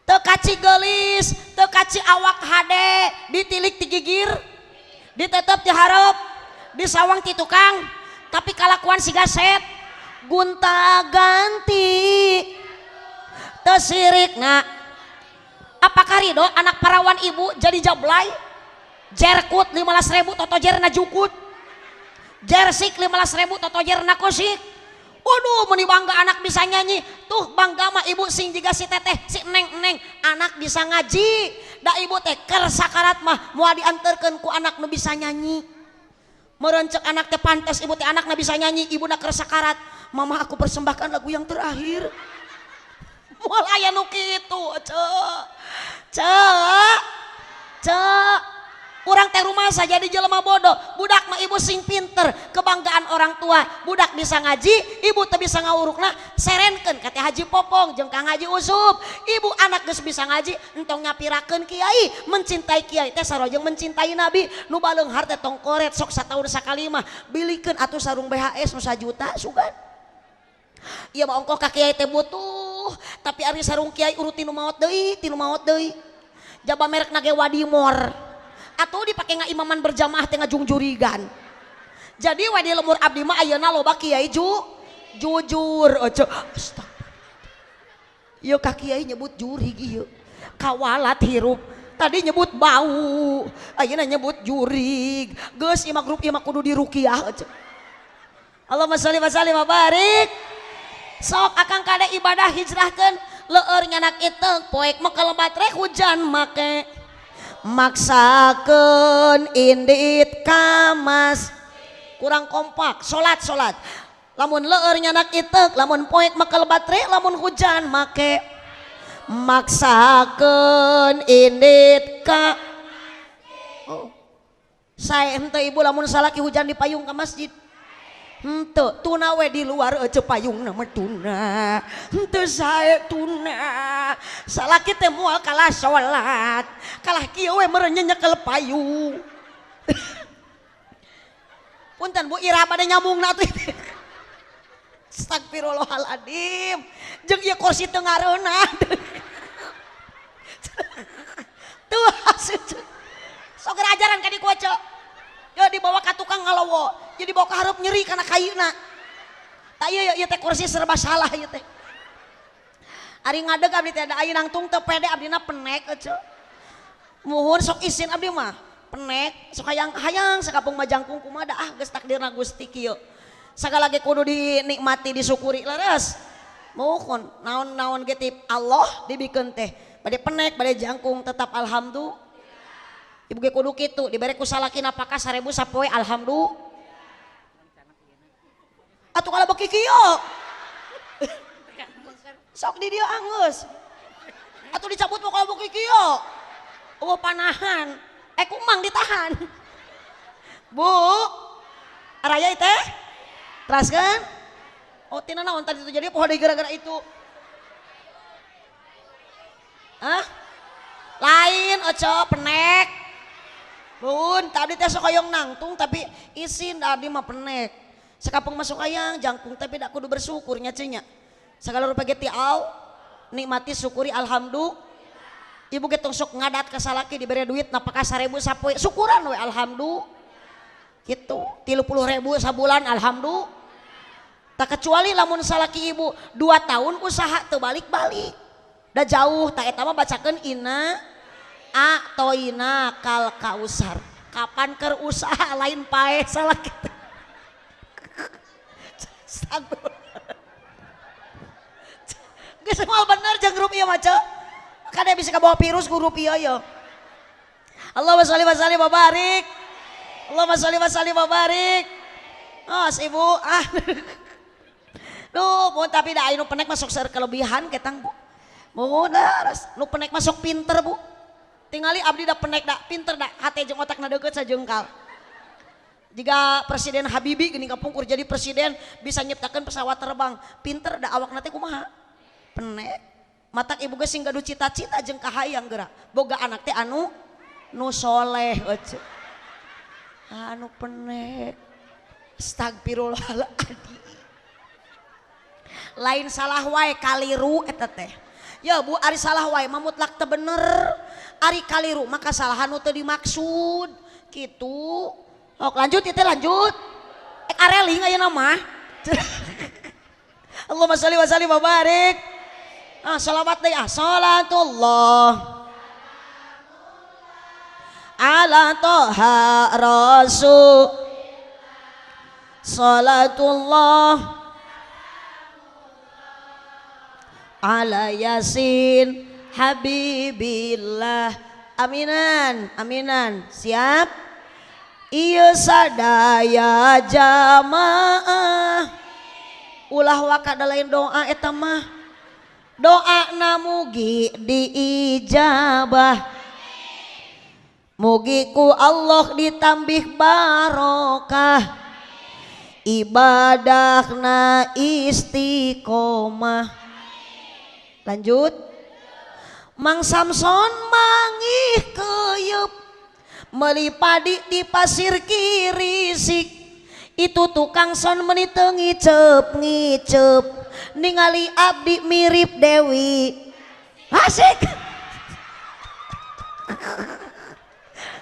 teu kaci geulis teu kaci awak hade ditilik ti gigir ditetep ti hareup disawang ti tukang tapi kalakuan siga set gunta ganti tesirikna apakah ridho anak parawan ibu jadi jablay jerkut 15.000 toto jerna jukut jersik 15.000 toto jerna kosik waduh meni bangga anak bisa nyanyi tuh bangga mah ibu sing jiga si teteh si neng anak bisa ngaji da ibu teh keur sakarat mah moal dianterkeun ku anak nu bisa nyanyi merencek anak teh pantes ibu teh anak nu bisa nyanyi ibu nak keur sakarat mama aku persembahkan lagu yang terakhir moal aya nu kitu cek urang teh rumah saja di jelema bodoh budak mah ibu sing pinter kebanggaan orang tua budak bisa ngaji ibu teh bisa ngawurukna serenkeun ka teh Haji Popong jeung Kang Haji Usup ibu anak geus bisa ngaji entong nyapirakeun kiai mencintai kiai teh sarojeng mencintai nabi nu baleunghar teh tong koret sok sataun sakali mah bilikeun atuh sarung BHS nu 1 juta sugan ieu mah ongkoh ka kiai teh butuh tapi ari sarung kiai urut tinu maot deui jaba merek nage Wadimor atau dipake ngaimaman berjamaah teh ngajungjurigan jadi wadi lemur abdi mah ayeuna loba kiai jujur ojo ieu ka kiai nyebut jurig ieu kawalat hirup tadi nyebut bau ayeuna nyebut jurig geus imah grup imah kudu diruqyah ojo Allahumma sholli wa sallim wa barik sok akang kada ibadah hijrahkeun leueur nyanak iteu poek mah kalebat rek hujan make maksakeun indit kamas kurang kompak salat lamun leueur nyanak iteu lamun poek mah kalebat rek lamun hujan make maksakeun indit ka oh sae henteu ibu lamun salaki hujan di payung ka masjid henteu tuna we di luar ece payungna mah tuna henteu sae tuna salaki teh moal kalah salat kalah kieu we meureun nyenyekel payung punten Bu Ira bade nyambungna teh astagfirullahaladzim jeung ieu kursi teu ngareuna tuh sok ajaran ka di kuaco yo dibawa ka tukang ngalowo jadi bawa ke hareup nyeri karena kayuna tak iya teh kursi serba salah ieu teh ari ngadeg abdi teh da aya nangtung teu pede abdina penek ece muhun sok isin abdi mah penek sok hayang sakapung majangkung kumaha da geus takdirna Gusti kieu sagala ge kudu dinikmati disyukuri leres muhun naon-naon ge ti Allah dibikeun teh bade penek bade jangkung tetap alhamdulillah ibu ge kudu kitu dibere ku salakina paka 1000 sapoe alhamdulillah atuh kalau beki kieu sok di dieu anggeus atuh dicabut mau kalau beki kieu eueuh panahan kumang ditahan Bu araya teh teraskeun oh tina naon tadi itu jadi poho deui gara-gara itu lain oco penek Bun, tadi teh sok hoyong nangtung tapi isin tadi mah penek. Sekapung masuk ayang jangkung tapi dak kudu bersyukur nya cenah. Segala rupa geti au nikmati syukuri alhamdulillah. Ibu getong sok ngadat ka salaki diberi duit napaka 1000 sapoe syukuran we alhamdulillah. Gitu 30.000 sabulan alhamdulillah. Tak kecuali lamun salaki ibu 2 tahun usaha teu balik-balik. Da jauh tak eta mah bacakeun ina toina kal kausar. Kapan keur usaha lain pae salah kita. Geus moal bener jeung grup ieu mah ceu. Kada bisa kabawa virus grup ieu yo. Allahumma sholli wa sallim wa barik. Allahumma sholli wa sallim wa barik. Ibu Duh, mun tapi da anu penek masuk seueur kelebihan ketang Bu. Mun nu penek masuk pinter Bu. Tingali abdi da penek da pinter da hate jeung otakna deukeut sajengkal. Jika Presiden Habibie geuning kapungkur jadi presiden bisa nyiptakeun pesawat terbang, pinter da awakna teh kumaha? Penek. Matak ibu geus sing gaduh cita-cita jeung kahayang geura. Boga anak teh anu nu soleh ece. Anu penek. Astagfirullahaladzim. Lain salah wae kaliru eta teh. Ya Bu, ari salah wae mah mutlak teu bener. Ari kaliru maka kesalahan nu teu dimaksud kitu. Lanjut itu lanjut. Areling ayeuna mah. Allahumma sholli wa sallim wa barik. Shalawat deui salatullah ala toha rasul. Salatullah ala yasin habibillah. Aminan, aminan. Siap? Ieu sadaya jamaah. Ulah waka da lain doa eta mah. Doana mugi diijabah. Mugi ku Allah ditambih barokah. Ibadahna istiqomah. Lanjut. Mang Samson mangih keyeup meuli padi di pasir kirisik. Itu tukang son meuni teu ngicep ningali abdi mirip Dewi. Asik.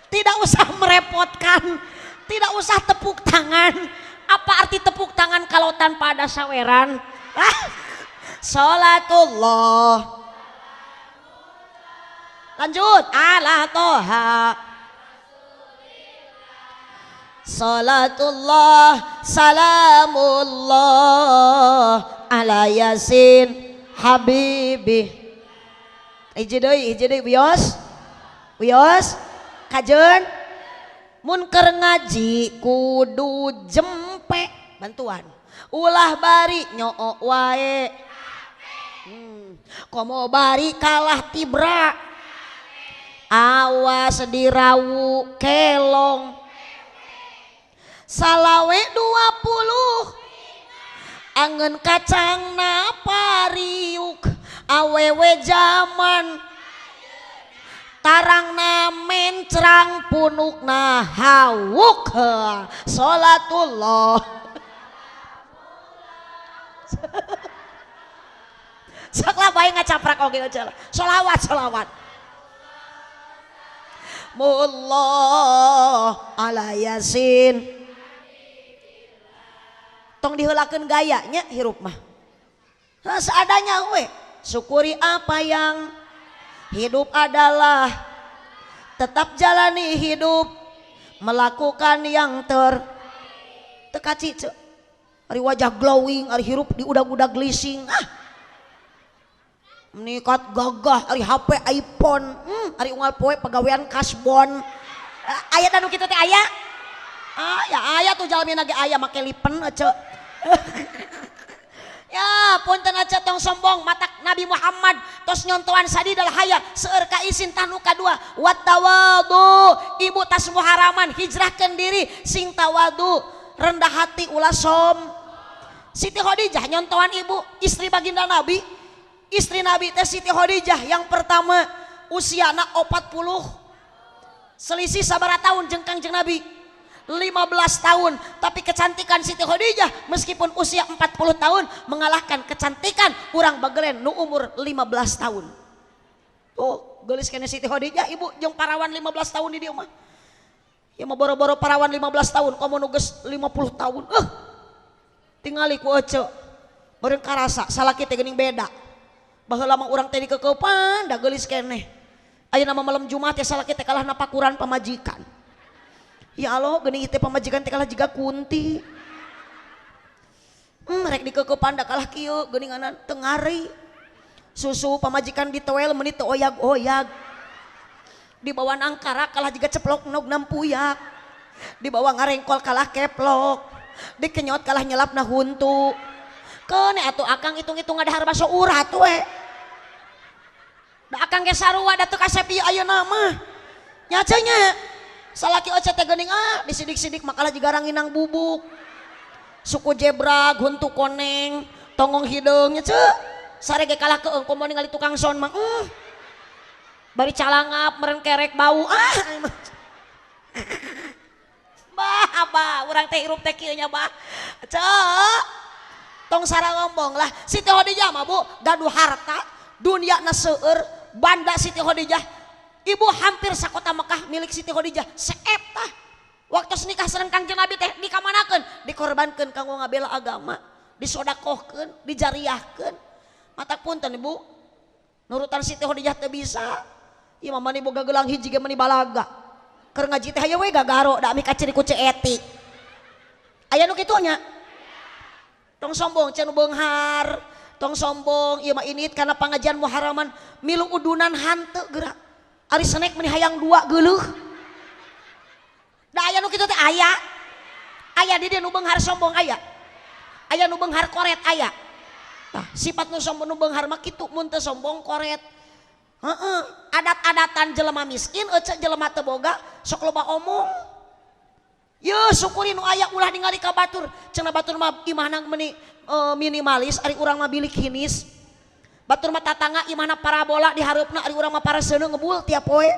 Tidak usah merepotkan, tidak usah tepuk tangan. Apa arti tepuk tangan kalau tanpa ada saweran? Salatullah. Lanjut. Ala toha. Salatullah salamullah ala yasin habibi. Hiji deui wios. Wios kajeun mun keur ngaji kudu jempe bantuan. Ulah bari nyoo wae. Komo bari kalah tibra. Awas dirawu kelong. Salawe 20 angen kacang pariuk awewe zaman tarangna mencrang punukna hawuk. Salatullah. Sakla bae ngacaprak oge aja. Shalawat. Mullah ala yasin. Tong diheulakeun gayanya hirup mah. Seadanya we. Syukuri apa yang hidup adalah. Tetap jalani hidup. Melakukan yang tekaci ce. Ari wajah glowing, ari hirup di udag-udag glising. Menikat gagah, ari HP iPhone. Ari unggal poe pagawean kasbon. Aya anu kitu teh aya? Aya tuh jalmi nage aya make lipen ece. Ya punten aja tong sombong matak Nabi Muhammad tos nyontoan sadidal haya seueur ka isin tanu kadua wattawadu ibu tas muharaman hijrahkeun diri sing tawadu rendah hati ulah som. Siti Khadijah nyontoan ibu istri baginda Nabi. Istri Nabi teh Siti Khadijah yang pertama usiana 40 Selisih sabaraha tahun jeung Kangjeng Nabi? 15 tahun. Tapi kecantikan Siti Khadijah meskipun usia 40 tahun mengalahkan kecantikan urang bagelen nu umur 15 tahun. Tuh, geulis kene Siti Khadijah ibu jeung parawan 15 tahun di dieu mah. Ya mah boro-boro parawan 15 tahun, komo nu geus 50 tahun. Tingali ku ece. Beureung karasa salaki teh geuning beda. Baheula mah urang teh dikekeupan da geulis keneh. Ayeuna mah malam Jumat teh salaki teh kalah napakuran pamajikan. Ya Allah, geuning teh pamajikan teh kalah jiga kunti. Rek dikekeupan da kalah kieu geuninganan teu ngari. Susu pamajikan ditoel meuni teu oyag-oyag. Di bawah angkara kalah juga ceplok nog nampuyak. Di bawah ngarengkol kalah keplok. Dikenyot kalah nyelap na huntu. Kene atuh akang hitung-hitung ada harbaso urat we. Da akang ge sarua da teu kasepi ayeuna mah. Nya nya. Salaki oce teh geuning disidik-sidik makalah jiga ranginang bubuk. Suku jebra, huntu koneng, tongong hideung nya ceu. Sare ge kalah keung komo ningali tukang son mah. Bari calangap meren kerek bau bah urang teh hirup teh kieu nya bah cek tong sareng ngomong lah Siti Khadijah mah bu gaduh harta dunyana seueur banda Siti Khadijah ibu hampir sakota Mekah milik Siti Khadijah seeta waktu nikah sareng Kangjeng Nabi teh dikamanakeun dikorbankeun kanggo ngabela agama disodakohkeun dijariahkeun matak punten ibu nurutan Siti Khadijah teu bisa. Ieu mah mani boga gelang hiji ge mani balaga. Keur ngaji teh hayu we gagaro da mi kaciri ku ceeti. Aya nu kitu nya. Tong sombong cenah beunghar, tong sombong ieu mah init kana pangajian muharaman milu udunan hanteu geura. Ari senek meni hayang dua geuleuh. Da aya nu kitu teh aya. Aya di dieu nu beunghar sombong aya. Aya nu beunghar koret aya. Tah sifat nu sombong nu beunghar mah kitu mun teu sombong koret. Adat-adatan jelema miskin ece jelema teu boga sok loba omong. Ye syukuri nu aya ulah ningali ka batur cenah batur mah imahna meuni minimalis ari urang mah bilik hinis. Batur mah tatangga imahna parabola di hareupna ari urang mah paraseuneu ngebul tiap poe.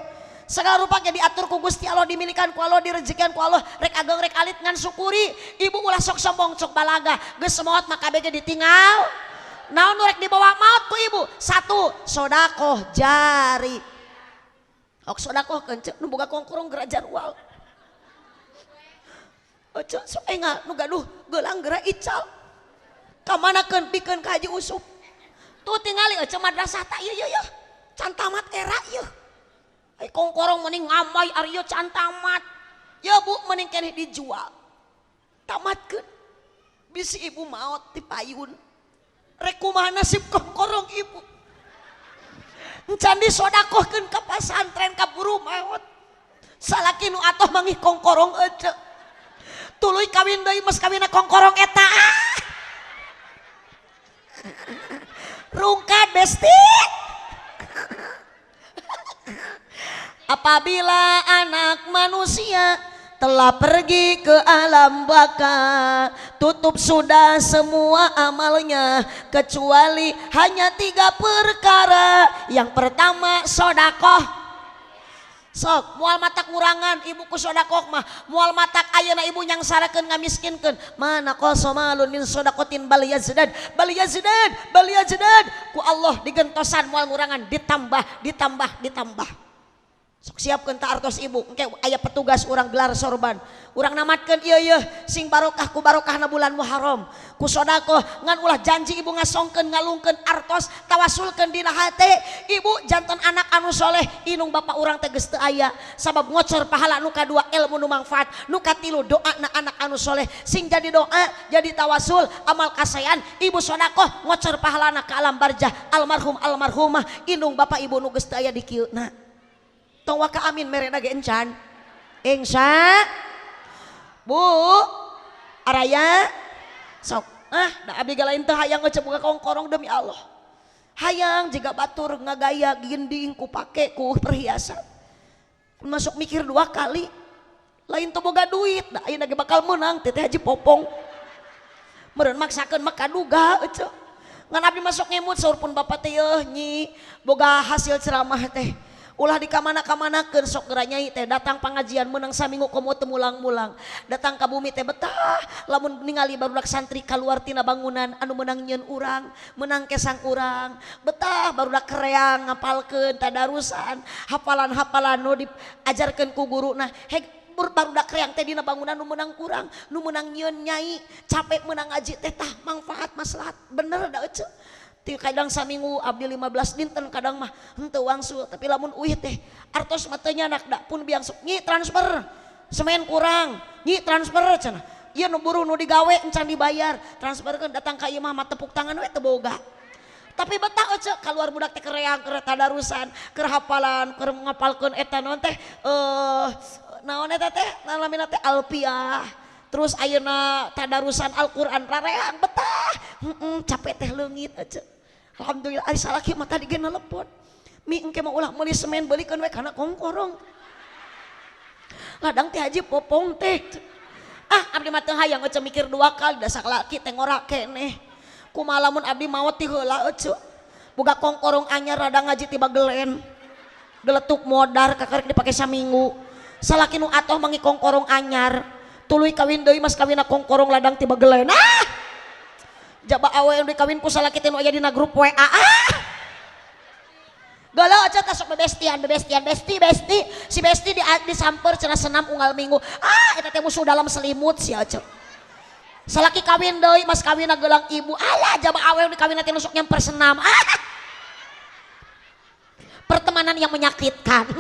Segala rupa ge diatur ku Gusti Allah dimilikan ku Allah direjekian ku Allah rek ageng rek alit ngan syukuri. Ibu ulah sok sombong sok balaga geus maot mah kabeh ge ditinggal. Naon nu rek dibawa maut ku ibu? Satu, sodakoh jari. Ok sodakoh kenceng nu boga kongkorong geura jarwal. Oce sok enga nu gaduh geulang geura ical. Kamanakeun pikeun ka Haji Usuk. Tuh tingali ece madrasah ta ieu yeuh. Can tamat era ieu. Ai kongkorong mending ngamai ari ieu can tamat. Ya bu mending keneh dijual. Tamatkeun. Bisi ibu maot ti payun. Rek kumaha nasib kongkorong ibu encan disodakohkeun ka pasantren ka guru maot salaki nu atoh mangih kongkorong ece tuluy kawin deui mas kawinna kongkorong eta rungkad besti apabila anak manusia telah pergi ke alam baka tutup sudah semua amalnya kecuali hanya 3 perkara. Yang pertama sodakoh. Sok mual matak ngurangan ibu ku sodakoh mah mual matak ayeuna ibu nyang sarakeun ngamiskinkeun mana qasamalun min sodakotin bal yazdad ku Allah digentosan mual ngurangan ditambah sok siapkeun ta artos ibu engke aya petugas urang gelar sorban urang namatkeun ieu sing barokah ku barokahna bulan Muharram ku sedekah ngan ulah janji ibu ngasongkeun ngalungkeun artos tawasulkeun dina hate ibu janten anak anu soleh inung bapak urang teh geus teu aya sabab ngocor pahala nu kadua ilmu nu manfaat nu katilu doana anak anu soleh sing jadi doa jadi tawasul amal kasayan ibu sedekah ngocor pahalana ka alam barzah almarhum almarhumah inung bapak ibu nu geus teu aya di kieuna tong waka amin merena ge encan engsa bu araya sok da abdi galain teh hayang ngecep buka kongkorong demi Allah hayang jika batur ngagaya gending ku pake ku perhiasan masuk mikir 2 kali lain teu boga duit da ayeuna ge bakal meunang teh Haji Popong meureun maksakeun mah kaduga ece ngan abdi masuk ngemut saur pun bapak teh nyi boga hasil ceramah teh ulah di kamana-kamanakeun sok geura nyai teh datang pengajian menang saminggu komo teu mulang-mulang datang ka bumi teh betah lamun ningali barudak santri kaluar tina bangunan anu menang nyieun urang menang kesang urang betah barudak kereang ngapalkeun tadarusan hafalan-hafalan nu diajarkeun ku guruna barudak kereang teh dina bangunan nu menang urang nu menang nyieun nyai capek menang ngaji teh tah manfaat maslahat bener da ece kadang saminggu abdi 15 dinten kadang mah henteu wangsul tapi lamun uih teh artos mah teu nyanak da pun biang nyi transfer semen kurang nyi transfer cenah ieu nu buru nu digawe encan dibayar transferkeun datang ka ieu mah tepuk tangan we teu boga tapi betah ece keluar budak teh kereang keur tadarusan keur hafalan keur ngapalkeun eta naon teh naon eta teh nalamina teh alfiah terus ayeuna tadarusan Al-Qur'an rareang betah capek teh leungit ece alhamdulillah ari salaki mah tadi ge nelepon mi engke mah ulah meuli semen beulikeun we kana kongkorong ladang teh haji popong teh abdi mah teu hayang ece mikir dua kali da sakalaki teh ngora keneh kumaha lamun abdi maot ti heula ece boga kongkorong anyar rada ngaji tiba gelen geletuk modar kakarek dipake saminggu salaki nu atoh mangi kongkorong anyar tuluy kawin deui mas kawina kongkorong ladang tiba gelen jaba awe yang dikawin ku salaki teh nu aya dina grup WA galau aja tasok besti si besti disamper cenah senam unggal minggu eta teh musuh dalam selimut sia aja salaki kawin deui mas kawina gelang ibu alah jaba awe yang dikawin teh nusuk nyamper senam pertemanan yang menyakitkan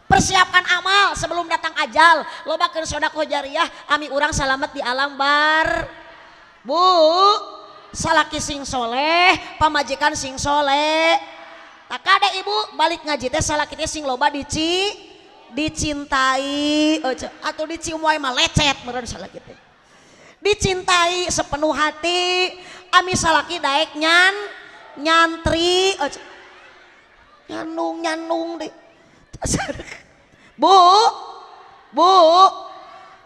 persiapkan amal sebelum datang ajal lobakeun sedekah jariah ami urang salamet di alam bar bu salaki sing soleh pamajikan sing soleh tak ada ibu balik ngaji teh salaki teh sing loba dicintai atau dicium wae mah lecet meureun salaki teh dicintai sepenuh hati ami salaki daek nyantri nyanung deh bu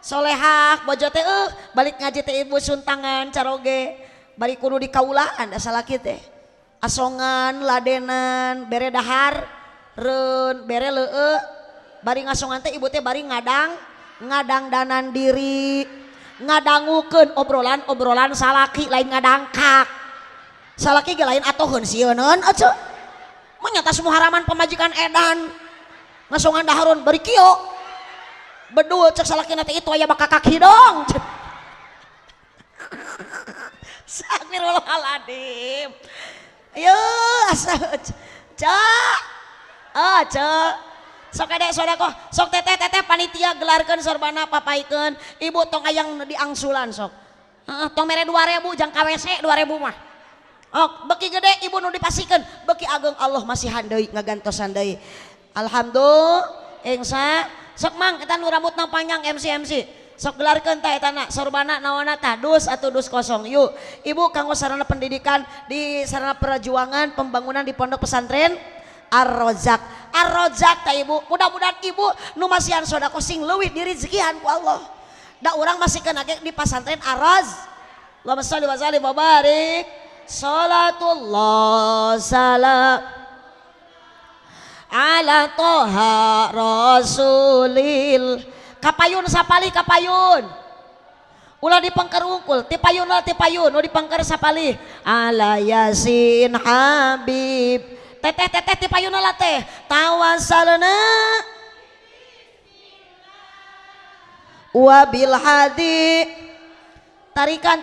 solehah bojo teh balik ngaji teh ibu suntangan caroge bari kudu dikaulaan da salaki teh asongan ladenan bere dahar reun bere leue bari ngasongan teh ibu teh bari ngadang danan diri ngadangukeun obrolan salaki lain ngadangkak salaki ge lain atoheun sieun atuh mah nyata semua haraman pemajikan edan ngasongan daharon bari kieu bedul cek salakina teh itu aya baka kaki dong Astagfirullahaladzim ayo asa cek sok adek sodako sok teteh panitia gelarkeun sorbana papaikeun ibu tong ayang diangsulan sok tong mere 2000 jang KWC 2000 mah beki gede ibu nu dipasikeun beki ageng Allah masih handeuy ngagantosan deui alhamdulillah engsa sok mang eta nu rambutna panjang MC sok gelarkeun tah eta na sorbana naonna tah dus atau dus kosong yuk ibu kanggo sarana pendidikan di sarana perjuangan pembangunan di pondok pesantren Ar-Rozak tah ibu mudah-mudahan ibu nu masihan sodako sing leuwih dirizekian ku Allah da urang masihkeun age di pesantren Ar-Roz Allahumma sholli wa sallim wa barik salatullah salam ala toha rasulil kapayun sapali kapayun ulah dipangker ungkul tipayun nu dipangker sapali ala yasin habib teteh tipayun lah teh tawasalna wabil hadi tarikan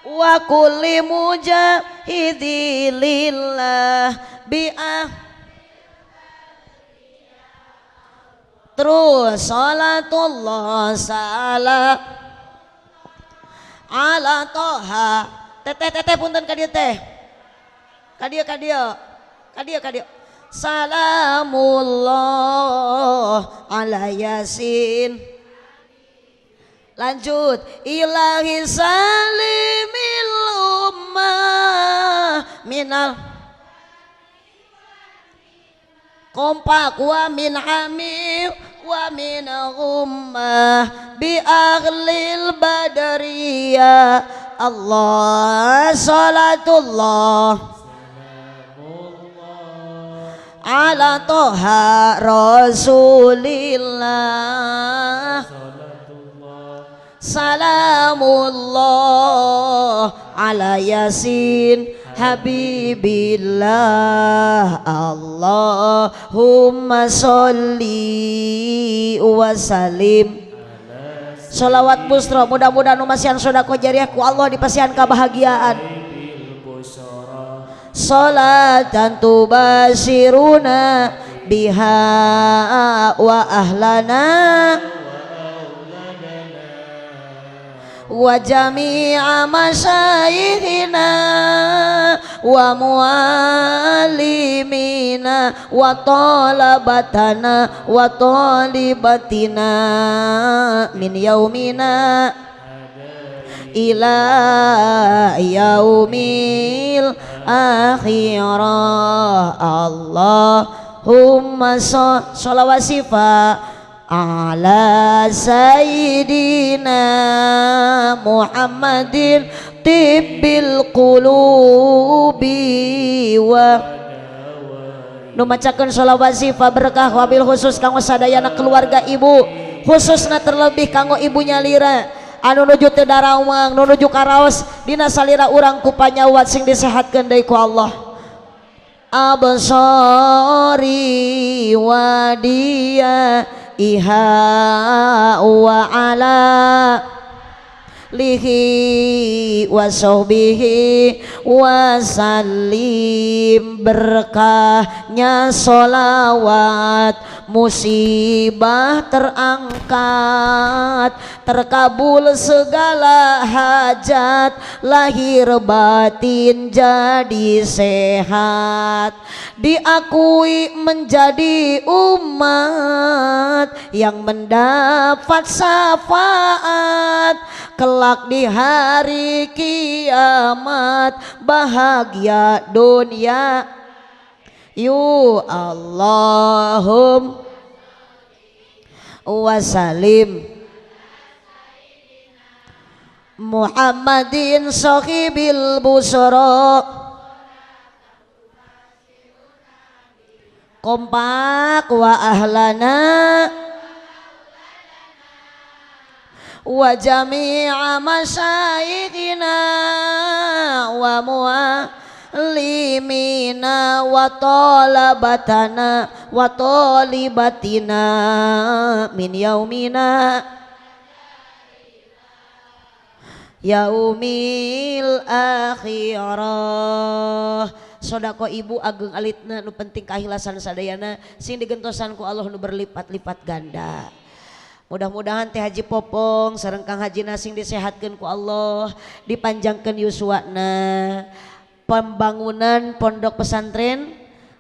wa kulli mujahidilillah bi'ah terus salatullah salam ala toha teteh punten ka dieu teh ka dieu salamullah ala yasin lanjut ilahi salimil ummah minal kompak wa min hamil wa min ummah bi aghlil badariyah Allah salatullah ala toha rasulillah salamullah ala yasin habibillah Allahumma sholli wa salim. Sholawat busro mudah-mudahan umasian sodako jariah ku Allah dipasihan kebahagiaan. Sholatan tubashiruna biha wa ahlana wa jami'a masyayikhina wa muallimina wa talabatana wa talibatina min yaumina ila yaumil akhirah. Allahumma sholawat sifa ala sayyidina Muhammadin tibbil qulubi wa nu macakeun sholawat sifa berkah wabil khusus kanggo sadayana keluarga ibu, khususna terlebih kanggo ibunya Lira anu nuju teu darawang nu nuju karaos dina salira urang ku panyawat sing disehatkeun deui ku Allah. Absari wadiya iha wa ala lihi wa sahbihi wa salim. Berkahnya solawat musibah terangkat, terkabul segala hajat, lahir batin jadi sehat, diakui menjadi umat yang mendapat syafaat kelak di hari kiamat, bahagia dunia. Yu Allahum wasalim Muhammadin sahibil busra. Kompak wa ahlana wa jami'a masyayikhina wa muallimina wa talabatana wa talibatina min yaumina yaumil akhirah. Sodako ibu ageng alitna nu penting kahilasan sadayana sing digentosan ku Allah nu berlipat-lipat ganda. Mudah-mudahan teh Haji Popong sareng Kang Haji Nasing disehatkeun ku Allah, dipanjangkeun yuswana. Pembangunan pondok pesantren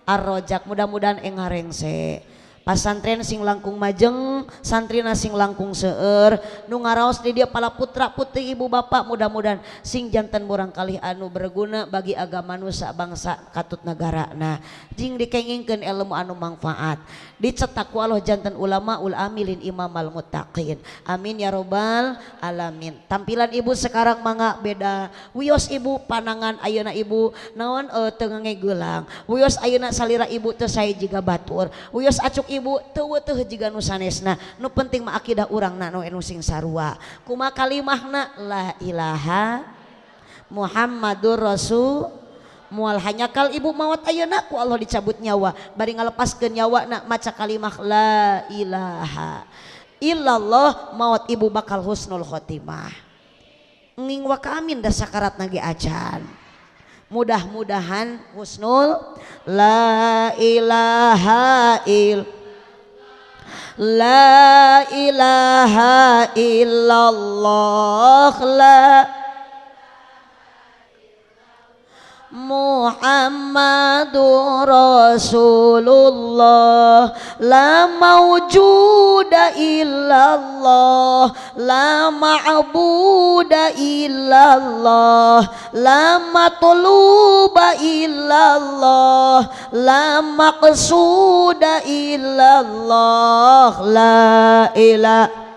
Ar-Rojak mudah-mudahan engharengse. Pasantren sing langkung majeng, santrina sing langkung seueur, nu ngaraos di dia pala putra putri ibu bapak mudah-mudahan sing janten murang kalih anu berguna bagi agama nusa bangsa katut negara. Nah, jing dikengingkeun ilmu anu manfaat. Dicetak ku Allah janten ulama ul amilin imamal muttaqin. Amin ya robbal alamin. Tampilan ibu sekarang mangga beda. Wios ibu panangan ayeuna ibu naon teu ngegeulang. Wios ayeuna salira ibu teu sae jiga batur. Wios acuk ibu teu jiga nu sanesna. Nu penting mah akidah urangna nu anu sing sarua. Kumaha kalimahna la ilaha Muhammadur Rasul. Mual hanyakal ibu mawat ayeuna ku Allah dicabut nyawa, bari ngalepaskeun nyawa na maca kalimah la ilaha illallah, mawat ibu bakal husnul khotimah. Nging wa kaamin da sakaratna ge acan. Mudah-mudahan husnul la ilaha la ilaha illallah la Muhammadur Rasulullah la mawjuda illallah la ma'buda illallah la matluba illallah la maqsuda illallah la ilaha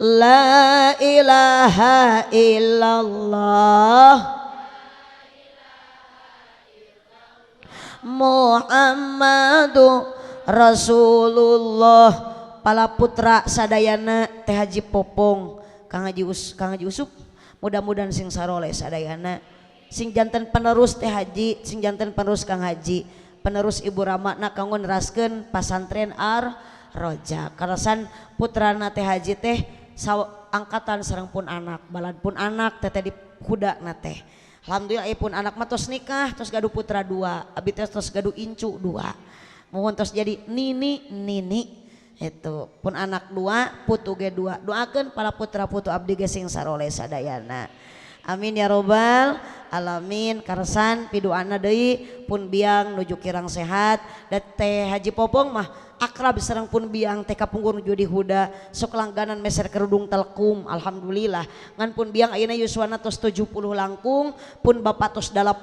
la ilaha illallah Muhammadu Rasulullah. Pala putra sadayana Teh Haji Popong, Kang Haji Usup, mudah-mudahan sing saroleh sadayana, sing janten penerus Teh Haji, sing janten penerus Kang Haji, penerus Ibu Ramakna kanggo neraskeun pasantren Ar-Roja. Karasan putrana Teh Haji teh angkatan sareng pun anak, balad pun anak teteh di hudakna teh. Alhamdulillah pun anak mah tos nikah, tos gaduh putra 2, abi tos gaduh incu 2. Mohon tos jadi nini itu pun anak 2 putu ge 2. Doakeun para putra putu abdi ge sing saroleh sadayana, amin ya robbal alamin. Karsan pidoana deui pun biang nuju kirang sehat. Da Teh Haji Popong mah akrab sareng pun biang teh kapungkur nuju di huda, sok langganan meser kerudung telkum. Alhamdulillah ngan pun biang ayeuna yuswana tos 70 langkung, pun bapak tos 80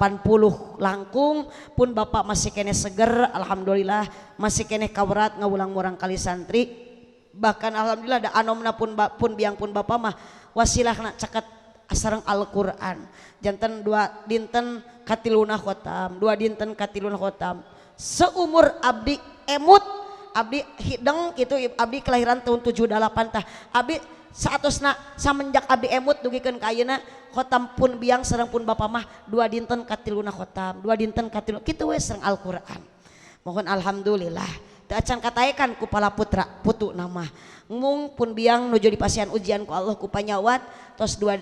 langkung, pun bapak masih kene seger. Alhamdulillah masih kene kawrat ngawulang murang kali santri. Bahkan alhamdulillah da anomna pun biang pun bapak mah wasilahna caket sareng Al-Qur'an. Janten 2 dinten katiluna khotam, 2 dinten katiluna khotam. Seumur abdi emut, abdi hideng gitu, abdi kelahiran tahun 78 tah. Abdi saatosna samenjak abdi emut dugikeun ka ayeuna khotam pun biang sareng pun bapak mah 2 dinten katiluna khotam, 2 dinten katiluna kitu we sareng Al-Qur'an. Mohon alhamdulillah teu acan kataekan ku pala putra putu nama. Mung pun biang nuju dipasihan ujian ku Allah ku panyawat tos 2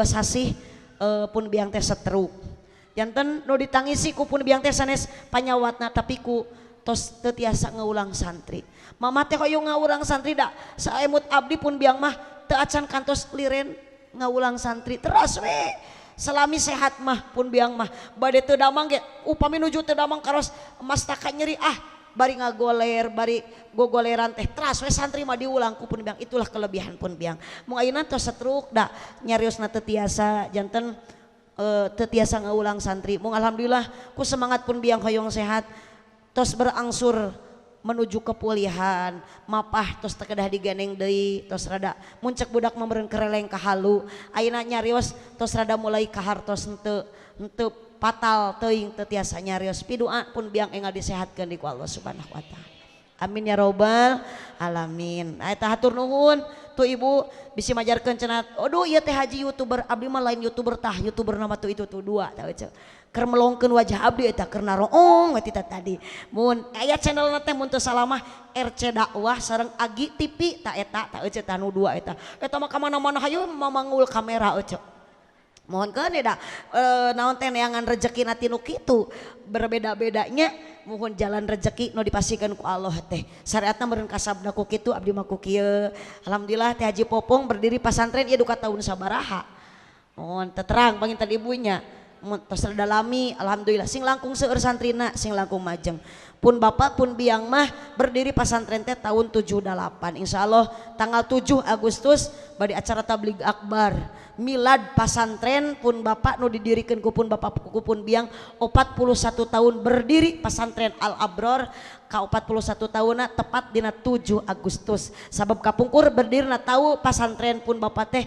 sasih pun biang teh setruk. Janten nu ditangisi ku pun biang teh sanes panyawatna tapi ku tos teu tiasa ngeulang santri. Mama teh hoyong ngaulang santri da saemut abdi pun biang mah teu acan kantos liren ngaulang santri teras we. Selami sehat mah pun biang mah bade teu damang ge upami nuju teu damang karos mastaka nyeri bari ngagoler, bari gogoleran teh teras we santri mah diulang ku pun biang. Itulah kelebihan pun biang. Mung ayeuna tos setruk da nyariosna teu tiasa janten teu tiasa ngaulang santri. Mung alhamdulillah ku semangat pun biang hoyong sehat tos berangsur menuju kepulihan. Mapah tos teu kedah diganeng deui, tos rada muncak budak mah meureun kereleng ka halu. Ayeuna nyarios tos rada mulai kahartos henteu patal teuing teu tiasa nyarios. Pidoa pun biang enggal disehatkeun di ku Allah Subhanahu wa taala. Amin ya robbal alamin. Eta hatur nuhun tuh ibu bisi majarkeun cenah. Aduh ieu teh Haji YouTuber, abdi mah lain YouTuber tah, YouTuber nama tuh itu tuh 2 tah ce. Keur melongkeun wajah abdi eta keur naroong we tadi. Mun aya channelna teh mun teu salah mah RC Dakwah sareng Agi TV tah eta tah ce tah nu 2 eta. Eta mah ka mana-mana hayu mamangul kamera ce. Mohon kan ya naon teh neangan rezeki na tinu kitu berbeda-bedanya mohon jalan rezeki no dipasikeun ku Allah teh syariatna meureun kasabda ku kitu abdi mah ku kieu. Alhamdulillah Teh Haji Popong berdiri pasantren ieu duka tahun sabaraha mohon terang panginten ibunya tos dalami. Alhamdulillah sing langkung seueur santrina sing langkung majeng pun bapak pun biang mah berdiri pasantren teh tahun 78. Insyaallah tanggal 7 Agustus badi acara tabligh akbar milad pasantren pun bapak nu didirikan ku pun bapak ku pun biang 41 tahun berdiri pasantren Al Abror ka 41 tahunna tepat dina 7 Agustus sabab kapungkur berdirinya tahu pasantren pun bapak teh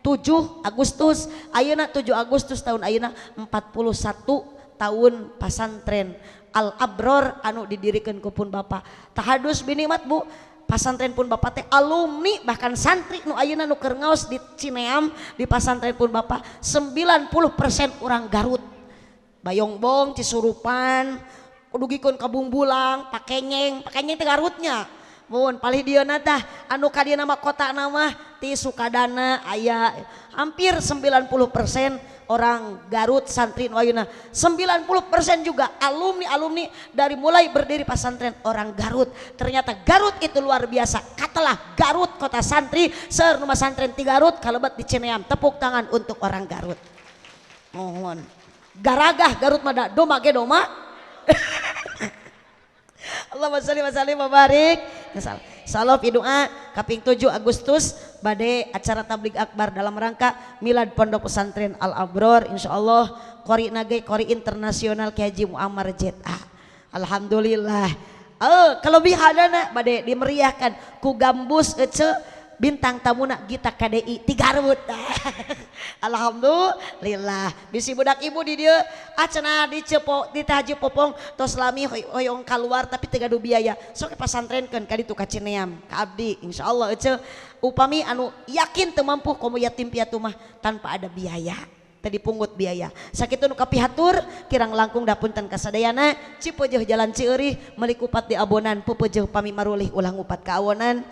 7 Agustus ayeuna 7 Agustus tahun ayeuna 41 tahun pasantren Al Abror anu didirikan ku pun bapak. Tahadus binikmat Bu, pasantren pun bapak teh alumni bahkan santri nu ayeuna nu keur ngaos di Cineam di pasantren pun bapak 90% orang Garut. Bayongbong, Cisurupan, dugikeun ka Bumbulang, Pakenyeng teh Garutnya. Mun palih dieuna tah anu ka dieu nama kota nama ti Sukadana aya hampir 90% orang Garut santri nu ayeuna 90% juga alumni dari mulai berdiri pasantren orang Garut. Ternyata Garut itu luar biasa. Katalah Garut kota santri seueur nu santren ti Garut kalebet di Cineam. Tepuk tangan untuk orang Garut. Mohon. Garagah Garut mah da doma ge doma. Allahumma sholli wa sallim wa barik. Insyaallah doa kaping 7 Agustus bade acara tabligh akbar dalam rangka milad pondok pesantren Al Abror. Insyaallah qori nage qori internasional Ki Haji Muammar ZA. Alhamdulillah. Kelebihanana bade dimeriahkan ku gambus ece bintang tamuna Gita KDI ti Garut. Alhamdulillah bisi budak ibu di dieu acenah dicepo di Haji Popong tos lami hoyong keluar tapi teu gaduh biaya sok pasantrenkeun ka ditu ka Cineam ka abdi insyaallah ece upami anu yakin teu mampu komo yatim piatu mah tanpa ada biaya teu dipungut biaya sakitu nu kapihatur kirang langkung da punten kasadayana Cipeueuh Jalan Cieurih meuli kupat di abonan pupeueuh pami marulih ulang upat ka awonan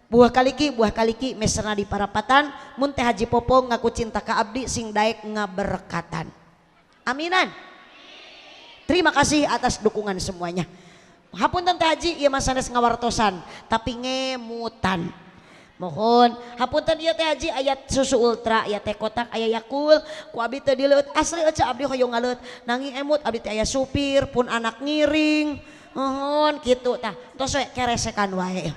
buah kaliki meserna di parapatan mun teh Haji Popong ngaku cinta ka abdi sing daek ngaberkatan aminan terima kasih atas dukungan semuanya hapunten teh Haji ieu mah sanes ngawartosan tapi ngemutan mohon hapunten ieu teh Haji aya susu ultra aya teh kotak aya Yakult ku abdi teu dileut asli aja abdi hoyong ngaleut nanging emut abdi teh aya supir pun anak ngiring mohon kitu tah tos we keresekan wae.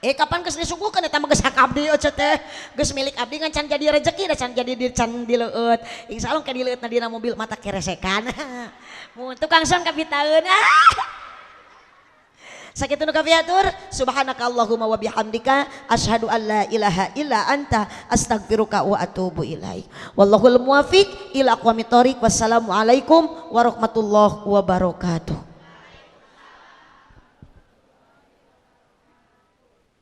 Kapan geus disuguhkeun eta mah geus hak abdi oce teh geus milik abdi ngan can jadi rezeki da can jadi can dileueut insyaallah ka dileueutna dina mobil mata keresekan mun tukang son kapitaeun sakitu nu kapiatur subhanakallahumma wa bihamdika asyhadu an la ilaha illa anta astaghfiruka wa atubu ilaik wallahul muwaffiq ila aqwamit thoriq wassalamu alaikum warahmatullahi wabarakatuh.